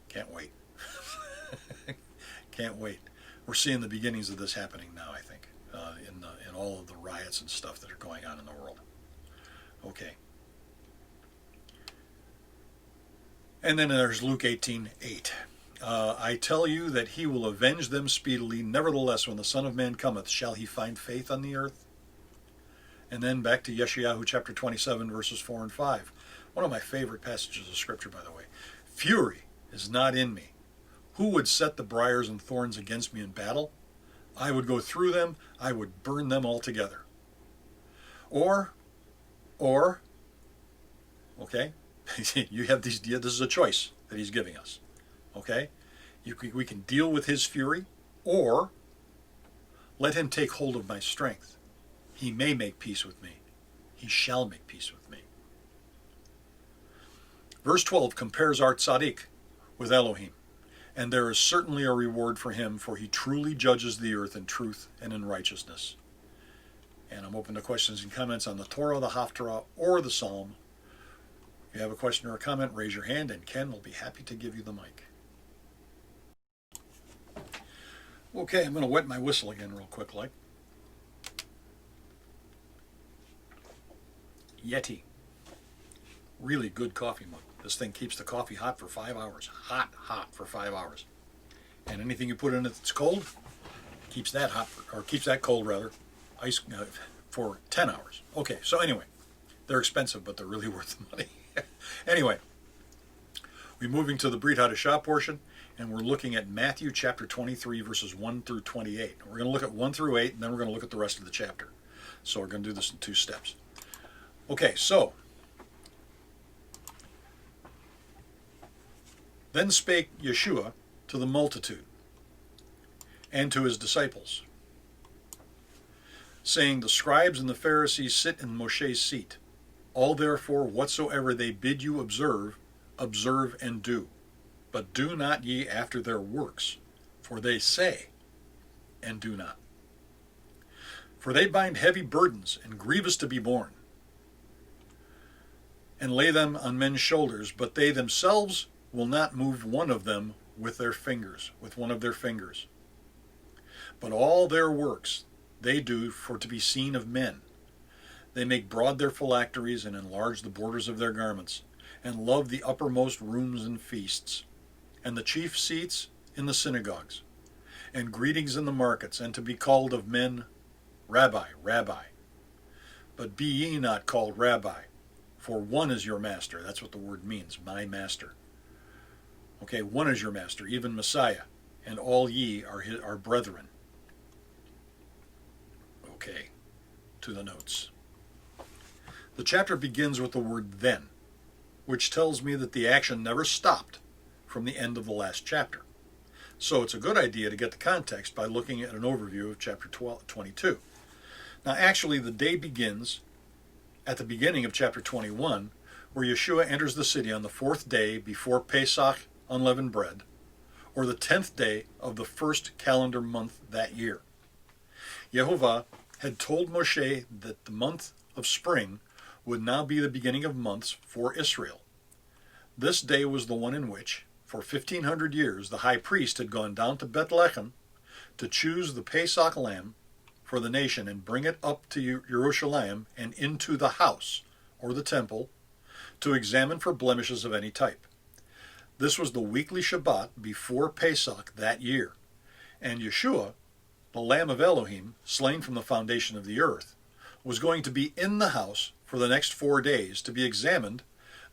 Can't wait. Can't wait. We're seeing the beginnings of this happening now, I think, in all of the riots and stuff that are going on in the world. Okay. And then there's Luke 18:8. I tell you that he will avenge them speedily. Nevertheless, when the Son of Man cometh, shall he find faith on the earth? And then back to Yeshayahu chapter 27, verses 4 and 5. One of my favorite passages of Scripture, by the way. Fury is not in me. Who would set the briars and thorns against me in battle? I would go through them. I would burn them altogether. Or, okay, you have these. This is a choice that he's giving us. Okay, we can deal with his fury, or let him take hold of my strength. He may make peace with me. He shall make peace with me. Verse 12 compares our tzaddik with Elohim, and there is certainly a reward for him, for he truly judges the earth in truth and in righteousness. And I'm open to questions and comments on the Torah, the Haftarah, or the Psalm. If you have a question or a comment, raise your hand, and Ken will be happy to give you the mic. Okay, I'm going to wet my whistle again real quick, like. Yeti. Really good coffee mug. This thing keeps the coffee hot for 5 hours. Hot for 5 hours. And anything you put in it that's cold, keeps that hot, or keeps that cold rather, ice for 10 hours. Okay, so anyway, they're expensive, but they're really worth the money. Anyway, we're moving to the B'rith Chadashah portion, and we're looking at Matthew chapter 23, verses 1 through 28. We're going to look at 1 through 8, and then we're going to look at the rest of the chapter. So we're going to do this in 2 steps. Okay, so, then spake Yeshua to the multitude and to his disciples, saying, The scribes and the Pharisees sit in Moshe's seat. All therefore whatsoever they bid you observe, observe and do. But do not ye after their works, for they say, and do not. For they bind heavy burdens and grievous to be borne, and lay them on men's shoulders, but they themselves will not move one of them with one of their fingers. But all their works they do for to be seen of men. They make broad their phylacteries and enlarge the borders of their garments, and love the uppermost rooms and feasts, and the chief seats in the synagogues, and greetings in the markets, and to be called of men, Rabbi, Rabbi. But be ye not called Rabbi, for one is your master. That's what the word means, my master. Okay, one is your master, even Messiah, and all ye are brethren. Okay, to the notes. The chapter begins with the word then, which tells me that the action never stopped from the end of the last chapter. So it's a good idea to get the context by looking at an overview of chapter 22. Now actually the day begins at the beginning of chapter 21, where Yeshua enters the city on the 4th day before Pesach unleavened bread, or the 10th day of the first calendar month that year. Yehovah had told Moshe that the month of spring would now be the beginning of months for Israel. This day was the one in which, for 1,500 years, the high priest had gone down to Bethlehem to choose the Pesach lamb for the nation and bring it up to Jerusalem and into the house, or the temple, to examine for blemishes of any type. This was the weekly Shabbat before Pesach that year, and Yeshua, the Lamb of Elohim, slain from the foundation of the earth, was going to be in the house for the next 4 days to be examined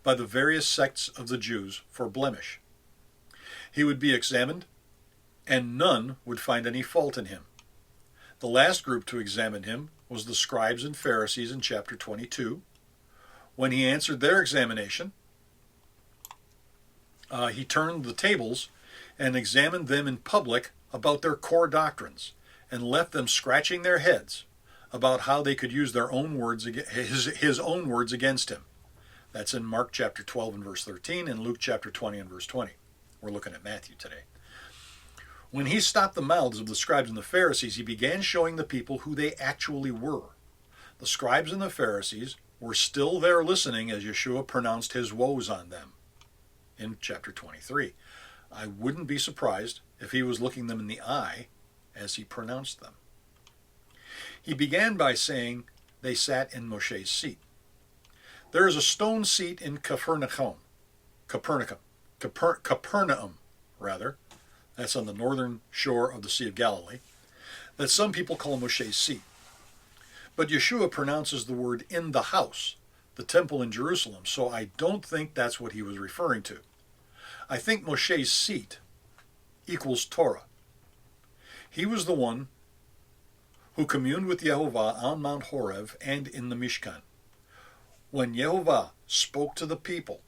by the various sects of the Jews for blemish. He would be examined, and none would find any fault in him. The last group to examine him was the scribes and Pharisees in chapter 22. When he answered their examination, he turned the tables and examined them in public about their core doctrines, and left them scratching their heads about how they could use their own words, his own words against him. That's in Mark chapter 12 and verse 13 and Luke chapter 20 and verse 20. We're looking at Matthew today. When he stopped the mouths of the scribes and the Pharisees, he began showing the people who they actually were. The scribes and the Pharisees were still there listening as Yeshua pronounced his woes on them in chapter 23. I wouldn't be surprised if he was looking them in the eye as he pronounced them. He began by saying they sat in Moshe's seat. There is a stone seat in Capernaum, that's on the northern shore of the Sea of Galilee, that some people call Moshe's seat. But Yeshua pronounces the word in the house, the temple in Jerusalem, so I don't think that's what he was referring to. I think Moshe's seat equals Torah. He was the one who communed with Yehovah on Mount Horeb and in the Mishkan. When Yehovah spoke to the people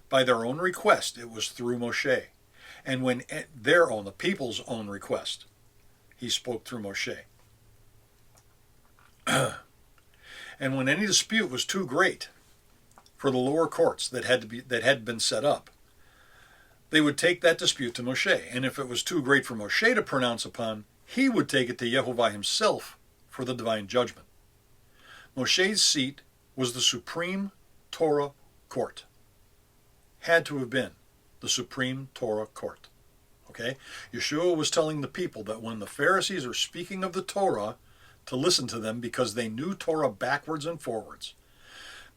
by their own request, it was through Moshe. And when the people's own request, he spoke through Moshe. And when any dispute was too great for the lower courts that had been set up, they would take that dispute to Moshe. And if it was too great for Moshe to pronounce upon, he would take it to Yehovah himself for the divine judgment. Moshe's seat was the supreme Torah court. Had to have been the supreme Torah court. Okay? Yeshua was telling the people that when the Pharisees are speaking of the Torah, to listen to them because they knew Torah backwards and forwards.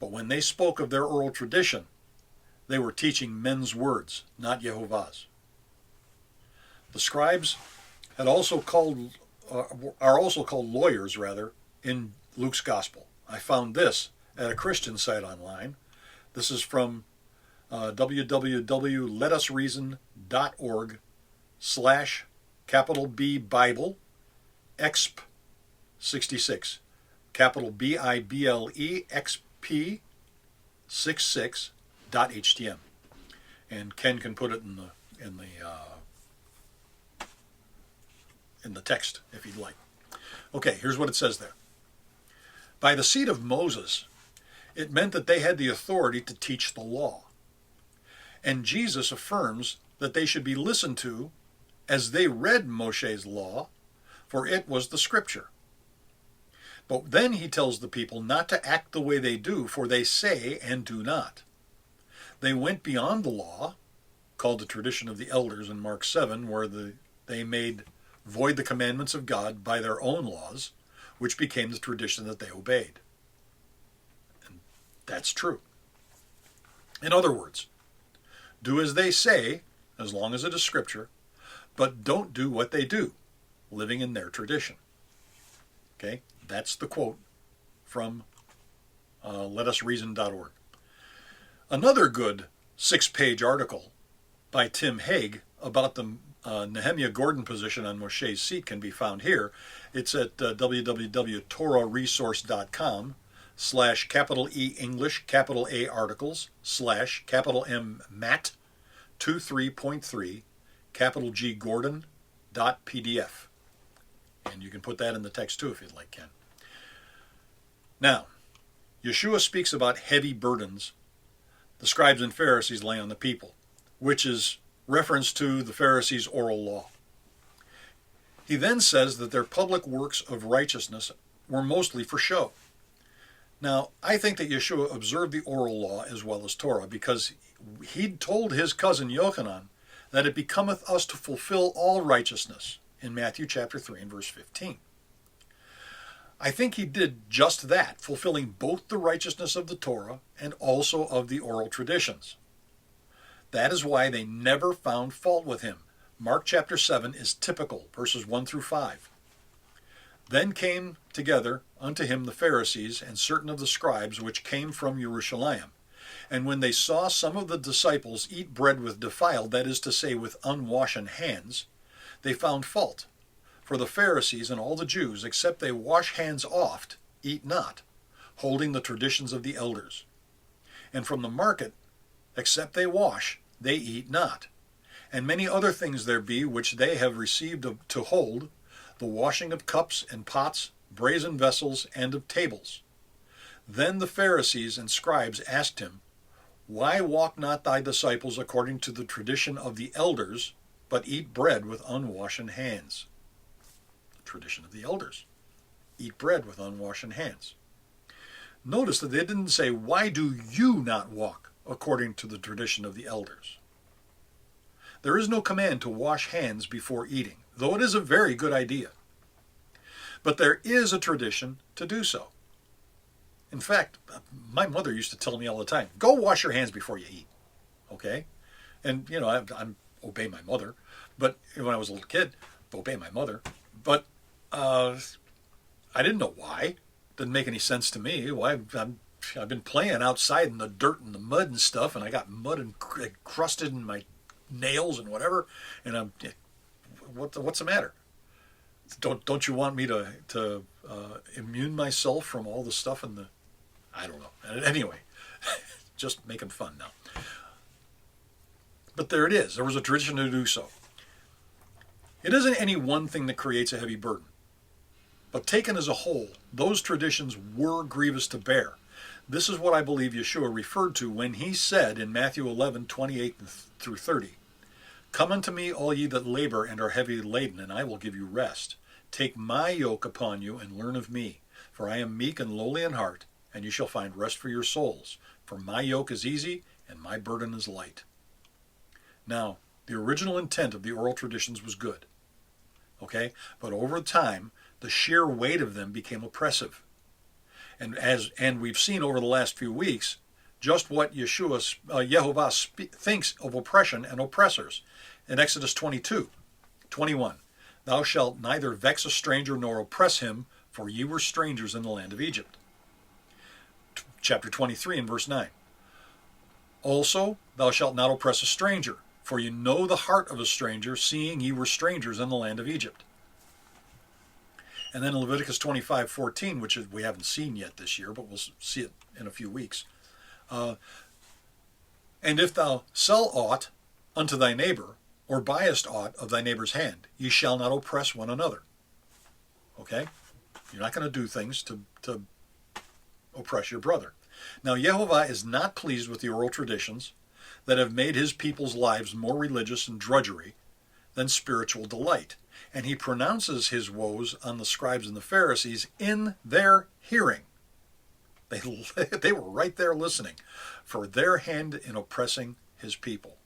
But when they spoke of their oral tradition, they were teaching men's words, not Yehovah's. The scribes are also called lawyers, in Luke's gospel. I found this at a Christian site online. This is from www.letusreason.org/B Bible exp 66, capital Bible XP 66.htm, and Ken can put it in the text if you'd like. Okay, here's what it says there. By the seat of Moses, it meant that they had the authority to teach the law. And Jesus affirms that they should be listened to as they read Moshe's law, for it was the scripture. But then he tells the people not to act the way they do, for they say and do not. They went beyond the law, called the tradition of the elders in Mark 7, where they made void the commandments of God by their own laws, which became the tradition that they obeyed. And that's true. In other words, do as they say, as long as it is scripture, but don't do what they do, living in their tradition. Okay, that's the quote from letusreason.org. Another good 6-page article by Tim Haig about the Nehemiah Gordon position on Moshe's seat can be found here. It's at www.torahresource.com/E English A articles /M Matt 23.3 G Gordon.pdf. And you can put that in the text too if you'd like, Ken. Now, Yeshua speaks about heavy burdens the scribes and Pharisees lay on the people, which is reference to the Pharisees' oral law. He then says that their public works of righteousness were mostly for show. Now, I think that Yeshua observed the oral law as well as Torah, because he'd told his cousin Yochanan that it becometh us to fulfill all righteousness in Matthew chapter 3 and verse 15. I think he did just that, fulfilling both the righteousness of the Torah and also of the oral traditions. That is why they never found fault with him. Mark chapter 7 is typical, verses 1 through 5. Then came together unto him the Pharisees and certain of the scribes which came from Jerusalem. And when they saw some of the disciples eat bread with defiled, that is to say, with unwashen hands, they found fault. For the Pharisees and all the Jews, except they wash hands oft, eat not, holding the traditions of the elders. And from the market, except they wash, they eat not. And many other things there be which they have received to hold, the washing of cups and pots, brazen vessels, and of tables. Then the Pharisees and scribes asked him, Why walk not thy disciples according to the tradition of the elders, but eat bread with unwashen hands? The tradition of the elders. Eat bread with unwashen hands. Notice that they didn't say, Why do you not walk according to the tradition of the elders? There is no command to wash hands before eating, though it is a very good idea. But there is a tradition to do so. In fact, my mother used to tell me all the time, go wash your hands before you eat. Okay? And, you know, I obey my mother. But when I was a little kid, obey my mother. But I didn't know why. Didn't make any sense to me. Why? I've been playing outside in the dirt and the mud and stuff, and I got mud encrusted in my nails and whatever. And what's the matter? Don't you want me to immune myself from all the stuff in the... I don't know. Anyway, just making fun now. But there it is. There was a tradition to do so. It isn't any one thing that creates a heavy burden. But taken as a whole, those traditions were grievous to bear. This is what I believe Yeshua referred to when he said in Matthew 11:28 through 30, Come unto me, all ye that labor and are heavy laden, and I will give you rest. Take my yoke upon you and learn of me, for I am meek and lowly in heart, and you shall find rest for your souls. For my yoke is easy and my burden is light. Now, the original intent of the oral traditions was good. Okay? But over time, the sheer weight of them became oppressive. And we've seen over the last few weeks just what Yehovah thinks of oppression and oppressors. In Exodus 22:21, Thou shalt neither vex a stranger nor oppress him, for ye were strangers in the land of Egypt. Chapter 23 and verse 9. Also, thou shalt not oppress a stranger, for you know the heart of a stranger, seeing ye were strangers in the land of Egypt. And then in Leviticus 25:14, which we haven't seen yet this year, but we'll see it in a few weeks. And if thou sell aught unto thy neighbor, or buyest aught of thy neighbor's hand, ye shall not oppress one another. Okay? You're not going to do things to oppress your brother. Now, Yehovah is not pleased with the oral traditions that have made his people's lives more religious and drudgery than spiritual delight. And he pronounces his woes on the scribes and the Pharisees in their hearing. They were right there listening for their hand in oppressing his people.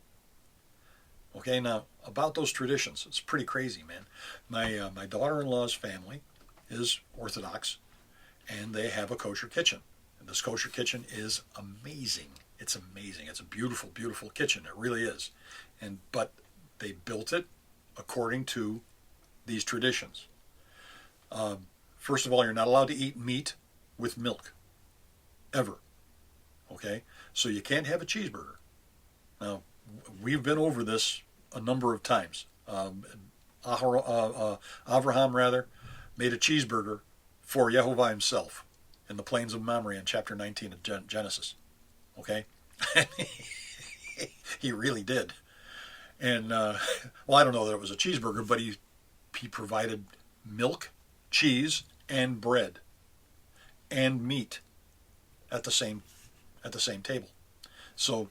Okay, now, about those traditions, it's pretty crazy, man. My daughter-in-law's family is Orthodox, and they have a kosher kitchen. And this kosher kitchen is amazing. It's amazing. It's a beautiful, beautiful kitchen. It really is. But they built it according to these traditions. First of all, you're not allowed to eat meat with milk. Ever. Okay? So you can't have a cheeseburger. Now, we've been over this a number of times. Avraham made a cheeseburger for Yehovah himself in the plains of Mamre in chapter 19 of Genesis. Okay? He really did. And, well, I don't know that it was a cheeseburger, but he provided milk, cheese, and bread, and meat at the same table. So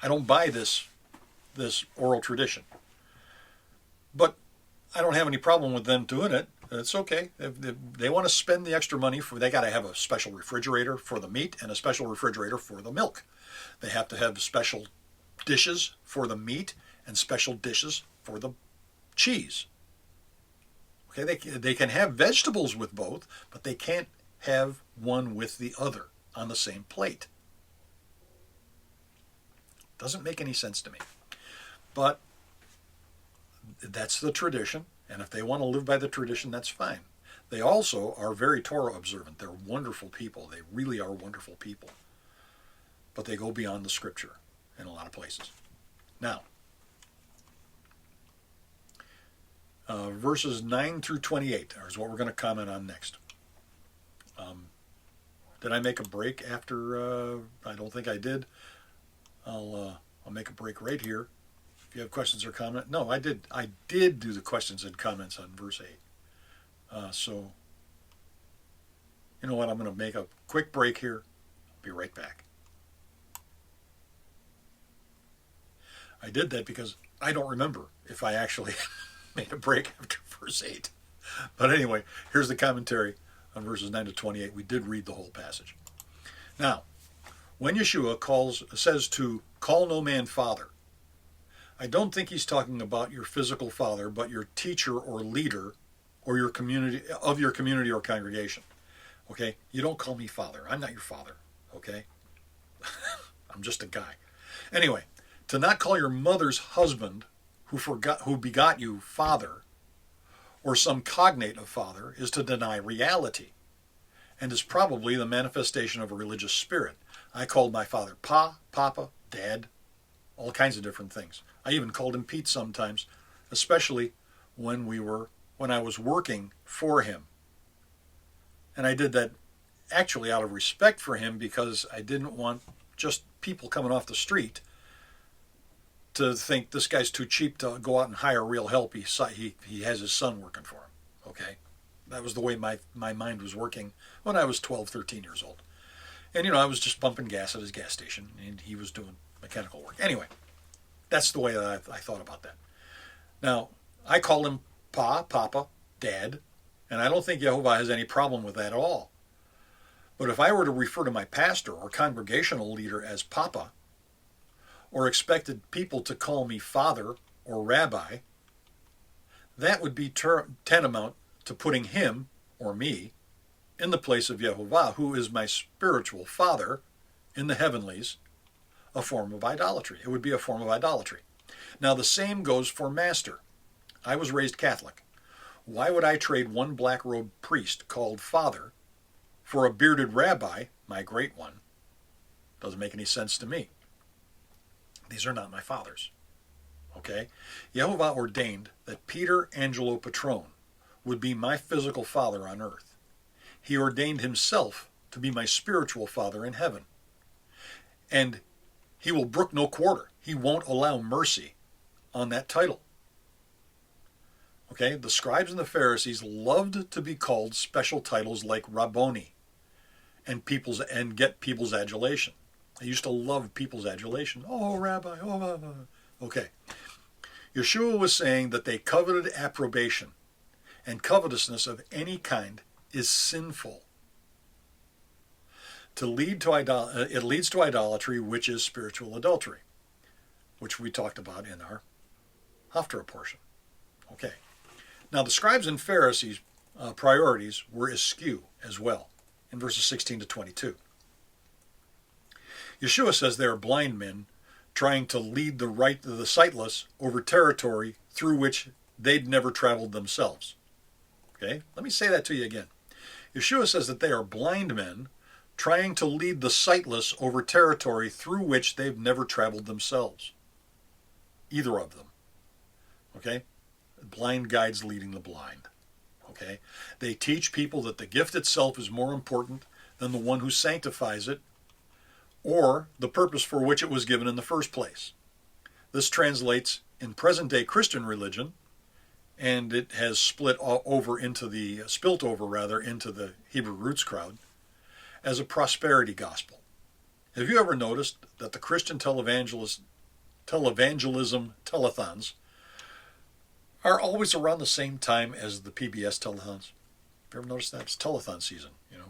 I don't buy this oral tradition. But I don't have any problem with them doing it. It's okay. If they want to spend the extra money, they got to have a special refrigerator for the meat and a special refrigerator for the milk. They have to have special dishes for the meat and special dishes for the cheese. Okay, they can have vegetables with both, but they can't have one with the other on the same plate. Doesn't make any sense to me. But that's the tradition, and if they want to live by the tradition, that's fine. They also are very Torah observant. They're wonderful people. They really are wonderful people. But they go beyond the scripture in a lot of places. Now, verses 9 through 28 is what we're going to comment on next. Did I make a break after? I don't think I did. I'll make a break right here. If you have questions or comments. No, I did. I did do the questions and comments on verse 8. So, you know what? I'm going to make a quick break here. I'll be right back. I did that because I don't remember if I actually made a break after verse 8. But anyway, here's the commentary on verses 9 to 28. We did read the whole passage. Now, when Yeshua says to call no man father, I don't think he's talking about your physical father, but your teacher or leader or your community or congregation. Okay? You don't call me father. I'm not your father. Okay? I'm just a guy. Anyway, to not call your mother's husband who begot you father, or some cognate of father, is to deny reality, and is probably the manifestation of a religious spirit. I called my father Pa, Papa, Dad, all kinds of different things. I even called him Pete sometimes, especially when I was working for him. And I did that actually out of respect for him, because I didn't want just people coming off the street to think this guy's too cheap to go out and hire real help. He has his son working for him. Okay? That was the way my mind was working when I was 12, 13 years old. And, I was just pumping gas at his gas station, and he was doing mechanical work. Anyway, that's the way that I thought about that. Now, I call him Pa, Papa, Dad, and I don't think Yehovah has any problem with that at all. But if I were to refer to my pastor or congregational leader as Papa, or expected people to call me father or rabbi, that would be tantamount to putting him, or me, in the place of Yehovah, who is my spiritual father in the heavenlies, a form of idolatry. It would be a form of idolatry. Now the same goes for master. I was raised Catholic. Why would I trade one black-robed priest called father for a bearded rabbi, my great one? Doesn't make any sense to me. These are not my fathers. Okay? Yehovah ordained that Peter Angelo Patron would be my physical father on earth. He ordained himself to be my spiritual father in heaven. And he will brook no quarter. He won't allow mercy on that title. Okay? The scribes and the Pharisees loved to be called special titles like Rabboni and get people's adulation. I used to love people's adulation. Oh, Rabbi, oh. Okay. Yeshua was saying that they coveted approbation, and covetousness of any kind is sinful. It leads to idolatry, which is spiritual adultery, which we talked about in our Haftarah portion. Okay. Now, the scribes and Pharisees' priorities were askew as well in verses 16 to 22. Yeshua says they are blind men trying to lead the sightless over territory through which they'd never traveled themselves. Okay? Let me say that to you again. Yeshua says that they are blind men trying to lead the sightless over territory through which they've never traveled themselves. Either of them. Okay? Blind guides leading the blind. Okay? They teach people that the gift itself is more important than the one who sanctifies it, or the purpose for which it was given in the first place. This translates in present-day Christian religion, and it has spilt over into the Hebrew roots crowd, as a prosperity gospel. Have you ever noticed that the Christian televangelism telethons are always around the same time as the PBS telethons. Have you ever noticed that? It's telethon season, you know.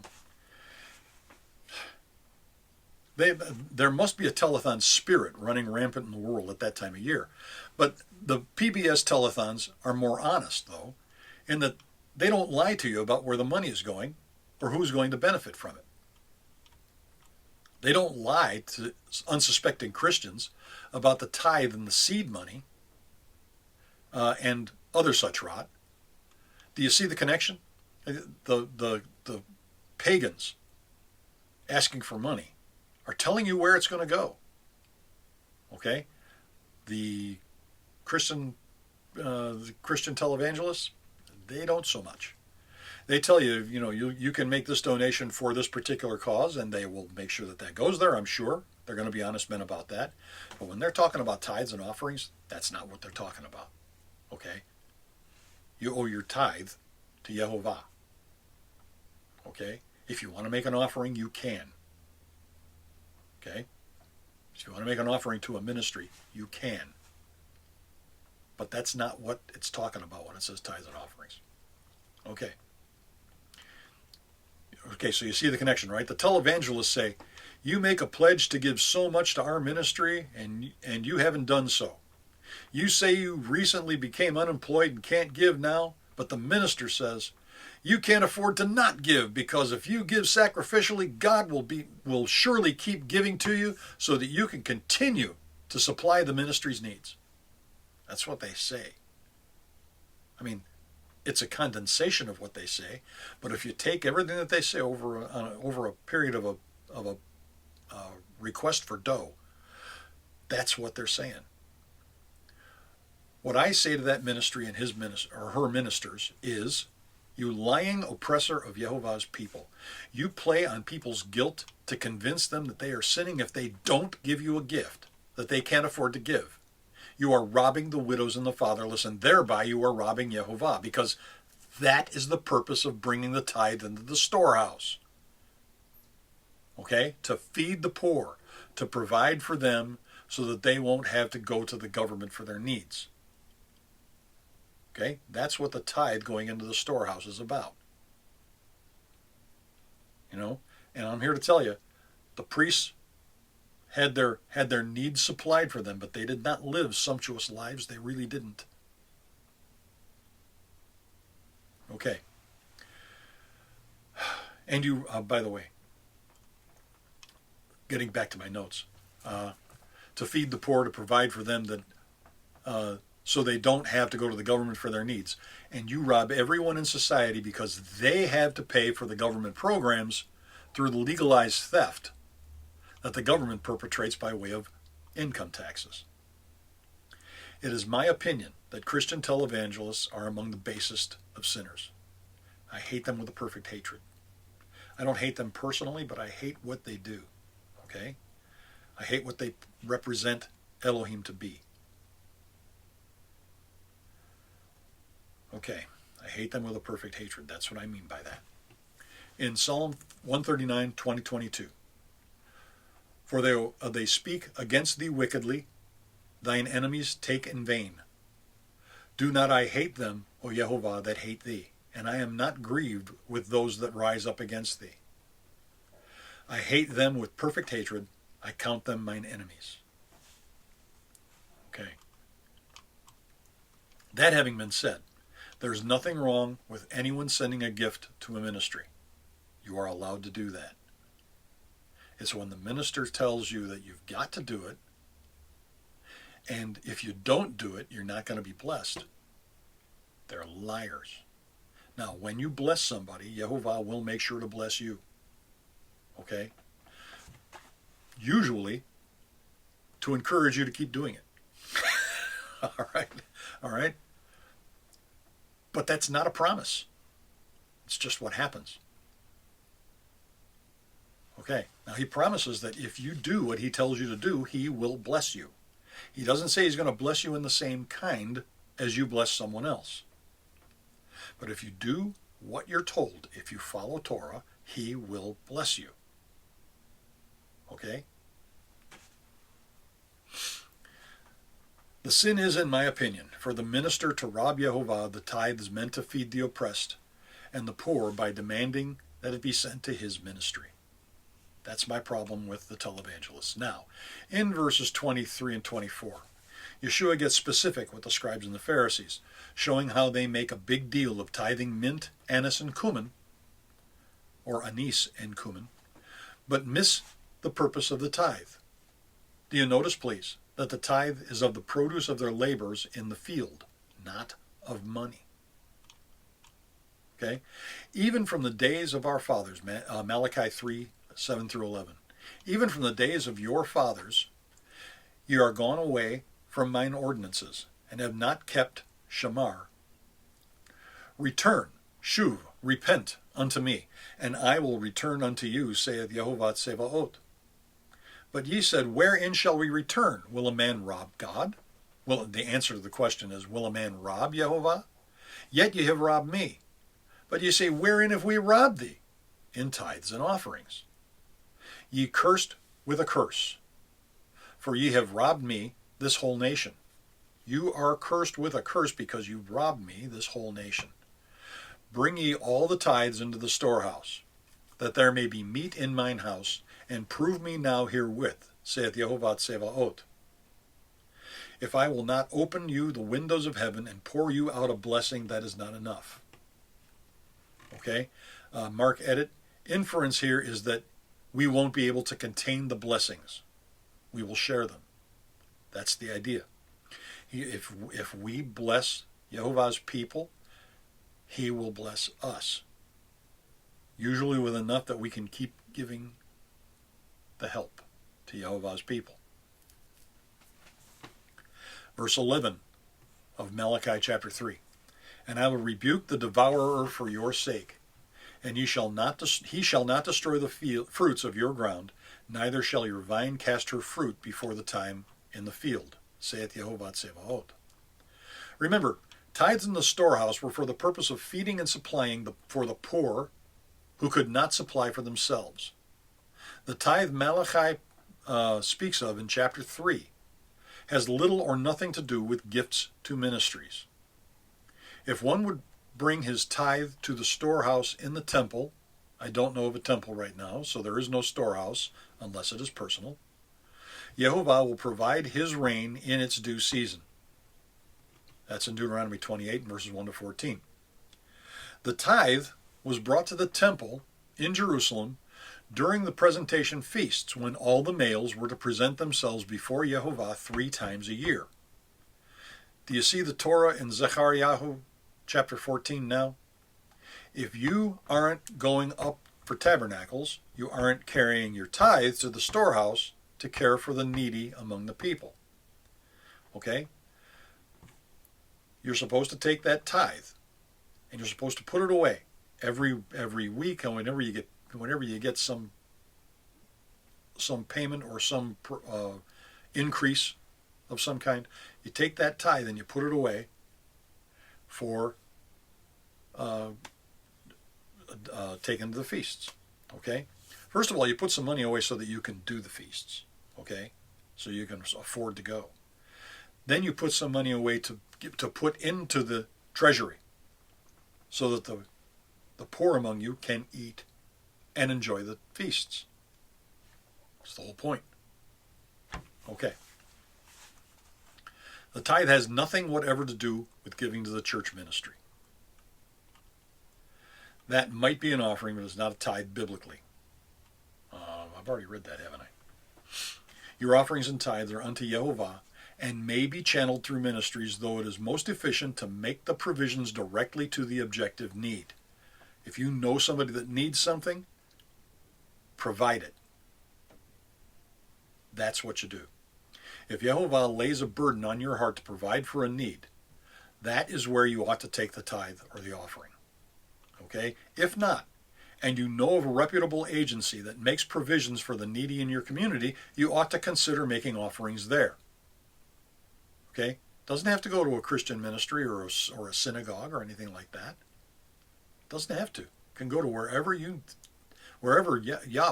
There must be a telethon spirit running rampant in the world at that time of year. But the PBS telethons are more honest, though, in that they don't lie to you about where the money is going or who's going to benefit from it. They don't lie to unsuspecting Christians about the tithe and the seed money and other such rot. Do you see the connection? The pagans asking for money are telling you where it's going to go. Okay? The Christian televangelists, they don't so much. They tell you, you can make this donation for this particular cause, and they will make sure that that goes there, I'm sure. They're going to be honest men about that. But when they're talking about tithes and offerings, that's not what they're talking about. Okay? You owe your tithe to Yehovah. Okay? If you want to make an offering, you can. Okay? If you want to make an offering to a ministry, you can. But that's not what it's talking about when it says tithes and offerings. Okay. Okay, so you see the connection, right? The televangelists say, you make a pledge to give so much to our ministry, and you haven't done so. You say you recently became unemployed and can't give now, but the minister says, you can't afford to not give, because if you give sacrificially, God will surely keep giving to you so that you can continue to supply the ministry's needs. That's what they say. I mean, it's a condensation of what they say, but if you take everything that they say over a period of a request for dough, that's what they're saying. What I say to that ministry and his minister or her ministers is, you lying oppressor of Yehovah's people. You play on people's guilt to convince them that they are sinning if they don't give you a gift that they can't afford to give. You are robbing the widows and the fatherless, and thereby you are robbing Yehovah, because that is the purpose of bringing the tithe into the storehouse. Okay? To feed the poor, to provide for them so that they won't have to go to the government for their needs. Okay? That's what the tithe going into the storehouse is about. And I'm here to tell you, the priests had their needs supplied for them, but they did not live sumptuous lives. They really didn't. Okay. And you, by the way, getting back to my notes, to feed the poor, to provide for them, that so they don't have to go to the government for their needs. And you rob everyone in society because they have to pay for the government programs through the legalized theft that the government perpetrates by way of income taxes. It is my opinion that Christian televangelists are among the basest of sinners. I hate them with a perfect hatred. I don't hate them personally, but I hate what they do. Okay? I hate what they represent Elohim to be. Okay, I hate them with a perfect hatred. That's what I mean by that. In Psalm 139, 20-22, for they speak against thee wickedly, thine enemies take in vain. Do not I hate them, O Yehovah, that hate thee, and I am not grieved with those that rise up against thee. I hate them with perfect hatred, I count them mine enemies. Okay. That having been said, there's nothing wrong with anyone sending a gift to a ministry. You are allowed to do that. It's when the minister tells you that you've got to do it, and if you don't do it, you're not going to be blessed. They're liars. Now, when you bless somebody, Yehovah will make sure to bless you. Okay? Usually, to encourage you to keep doing it. All right? But that's not a promise. It's just what happens. Okay, now he promises that if you do what he tells you to do, he will bless you. He doesn't say he's going to bless you in the same kind as you bless someone else. But if you do what you're told, if you follow Torah, he will bless you. Okay? The sin is, in my opinion, for the minister to rob Yehovah the tithes meant to feed the oppressed and the poor by demanding that it be sent to his ministry. That's my problem with the televangelists. Now, in verses 23 and 24, Yeshua gets specific with the scribes and the Pharisees, showing how they make a big deal of tithing mint, anise, and cumin, or anise and cumin, but miss the purpose of the tithe. Do you notice, please, that the tithe is of the produce of their labors in the field, not of money? Okay? Even from the days of our fathers, Malachi 3, 7 through 11, even from the days of your fathers, ye are gone away from mine ordinances, and have not kept shamar. Return, shuv, repent unto me, and I will return unto you, saith Yehovah Tsevaot. But ye said, wherein shall we return? Will a man rob God? Well, the answer to the question is, will a man rob Yehovah? Yet ye have robbed me. But ye say, wherein have we robbed thee? In tithes and offerings. Ye cursed with a curse, for ye have robbed me, this whole nation. You are cursed with a curse because you robbed me, this whole nation. Bring ye all the tithes into the storehouse, that there may be meat in mine house, and prove me now herewith, saith Yehovah Tsevaot. If I will not open you the windows of heaven and pour you out a blessing, that is not enough. Okay? Mark edit. Inference here is that we won't be able to contain the blessings. We will share them. That's the idea. If we bless Yehovah's people, he will bless us. Usually with enough that we can keep giving the help to Yehovah's people. Verse 11 of Malachi chapter 3. And I will rebuke the devourer for your sake, and he shall not destroy the fruits of your ground, neither shall your vine cast her fruit before the time in the field, saith Yehovah Tsevaot. Remember, tithes in the storehouse were for the purpose of feeding and supplying for the poor who could not supply for themselves. The tithe Malachi speaks of in chapter 3 has little or nothing to do with gifts to ministries. If one would bring his tithe to the storehouse in the temple, I don't know of a temple right now, so there is no storehouse unless it is personal, Yehovah will provide his rain in its due season. That's in Deuteronomy 28, verses 1 to 14. The tithe was brought to the temple in Jerusalem during the presentation feasts, when all the males were to present themselves before Yehovah 3 times a year. Do you see the Torah in Zechariah chapter 14 now? If you aren't going up for tabernacles, you aren't carrying your tithe to the storehouse to care for the needy among the people. Okay? You're supposed to take that tithe, and you're supposed to put it away every week, and whenever you get some payment or some increase of some kind, you take that tithe and you put it away for taken to the feasts. Okay? First of all, you put some money away so that you can do the feasts. Okay? So you can afford to go. Then you put some money away to put into the treasury so that the poor among you can eat and enjoy the feasts. That's the whole point. Okay. The tithe has nothing whatever to do with giving to the church ministry. That might be an offering, but it's not a tithe biblically. I've already read that, haven't I? Your offerings and tithes are unto Yehovah, and may be channeled through ministries, though it is most efficient to make the provisions directly to the objective need. If you know somebody that needs something, provide it. That's what you do. If Yehovah lays a burden on your heart to provide for a need, that is where you ought to take the tithe or the offering. Okay? If not, and you know of a reputable agency that makes provisions for the needy in your community, you ought to consider making offerings there. Okay? Doesn't have to go to a Christian ministry or a synagogue or anything like that. Doesn't have to. Can go to wherever Yah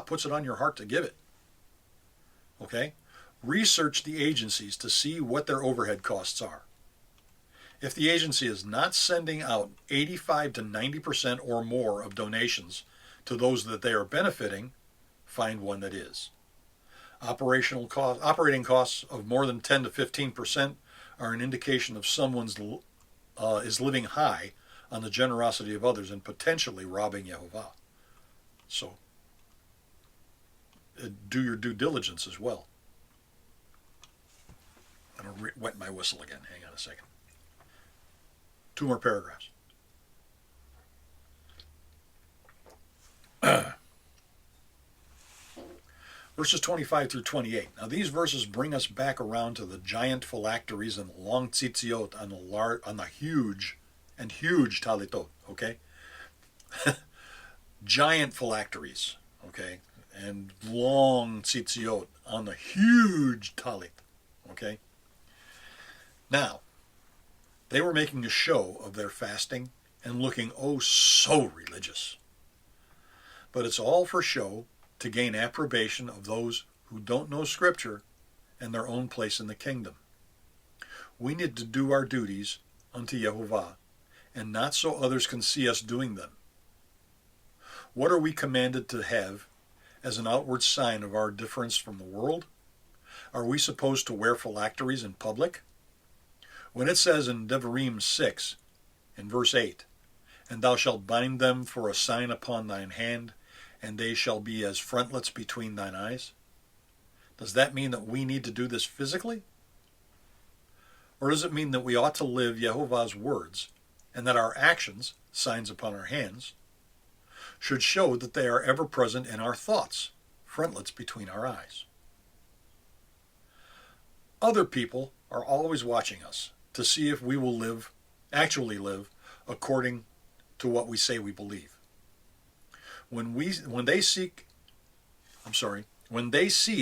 puts it on your heart to give it. Okay? Research the agencies to see what their overhead costs are. If the agency is not sending out 85 to 90% or more of donations to those that they are benefiting, find one that is. Operating costs of more than 10 to 15% are an indication of someone's is living high on the generosity of others and potentially robbing Yehovah. So, do your due diligence as well. I'm going to wet my whistle again. Hang on a second. 2 more paragraphs. Verses 25 through 28. Now these verses bring us back around to the giant phylacteries and the long tzitziot on the huge talitot, okay? Giant phylacteries, okay? And long tzitziot on the huge talit, okay? Now, they were making a show of their fasting and looking oh so religious. But it's all for show to gain approbation of those who don't know Scripture and their own place in the kingdom. We need to do our duties unto Yehovah, and not so others can see us doing them. What are we commanded to have as an outward sign of our difference from the world? Are we supposed to wear phylacteries in public? When it says in Devarim 6, in verse 8, "And thou shalt bind them for a sign upon thine hand, and they shall be as frontlets between thine eyes," does that mean that we need to do this physically? Or does it mean that we ought to live Yehovah's words, and that our actions, signs upon our hands, should show that they are ever present in our thoughts, frontlets between our eyes? Other people are always watching us to see if we will actually live according to what we say we believe. When they see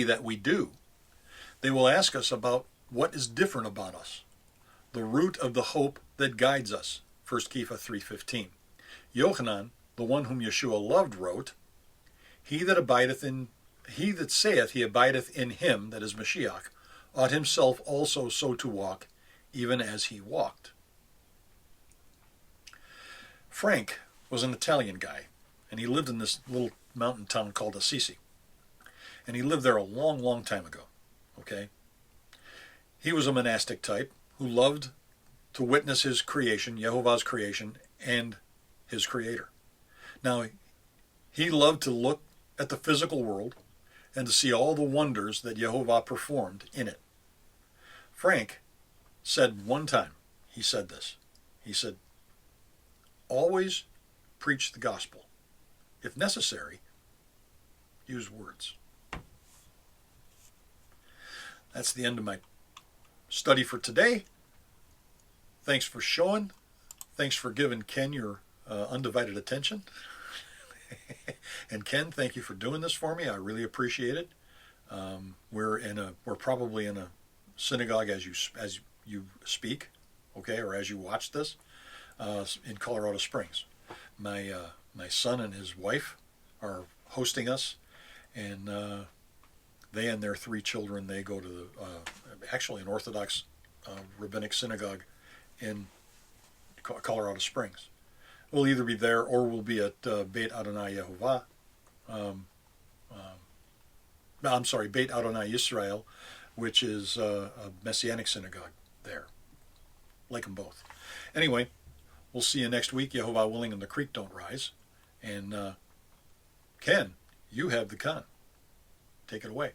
that we do, they will ask us about what is different about us, the root of the hope that guides us. 1 Kepha 3:15. Yochanan, the one whom Yeshua loved, wrote, He that saith he abideth in him, that is Mashiach, ought himself also so to walk, even as he walked. Frank was an Italian guy, and he lived in this little mountain town called Assisi. And he lived there a long, long time ago, okay? He was a monastic type who loved to witness his creation, Yehovah's creation, and his creator. Now, he loved to look at the physical world and to see all the wonders that Yehovah performed in it. Frank said one time, he said this, he said, always preach the gospel. If necessary, use words. That's the end of my study for today. Thanks for showing. Thanks for giving Ken your undivided attention. And Ken, thank you for doing this for me. I really appreciate it. We're probably in a synagogue as you speak, okay, or as you watch this, in Colorado Springs. My son and his wife are hosting us, and they and their 3 children, they go to actually an Orthodox rabbinic synagogue in Colorado Springs. We'll either be there or we'll be at Beit Adonai Yehovah. Beit Adonai Yisrael, which is a Messianic synagogue there. Like them both. Anyway, we'll see you next week, Yehovah willing, and the creek don't rise. And Ken, you have the con. Take it away.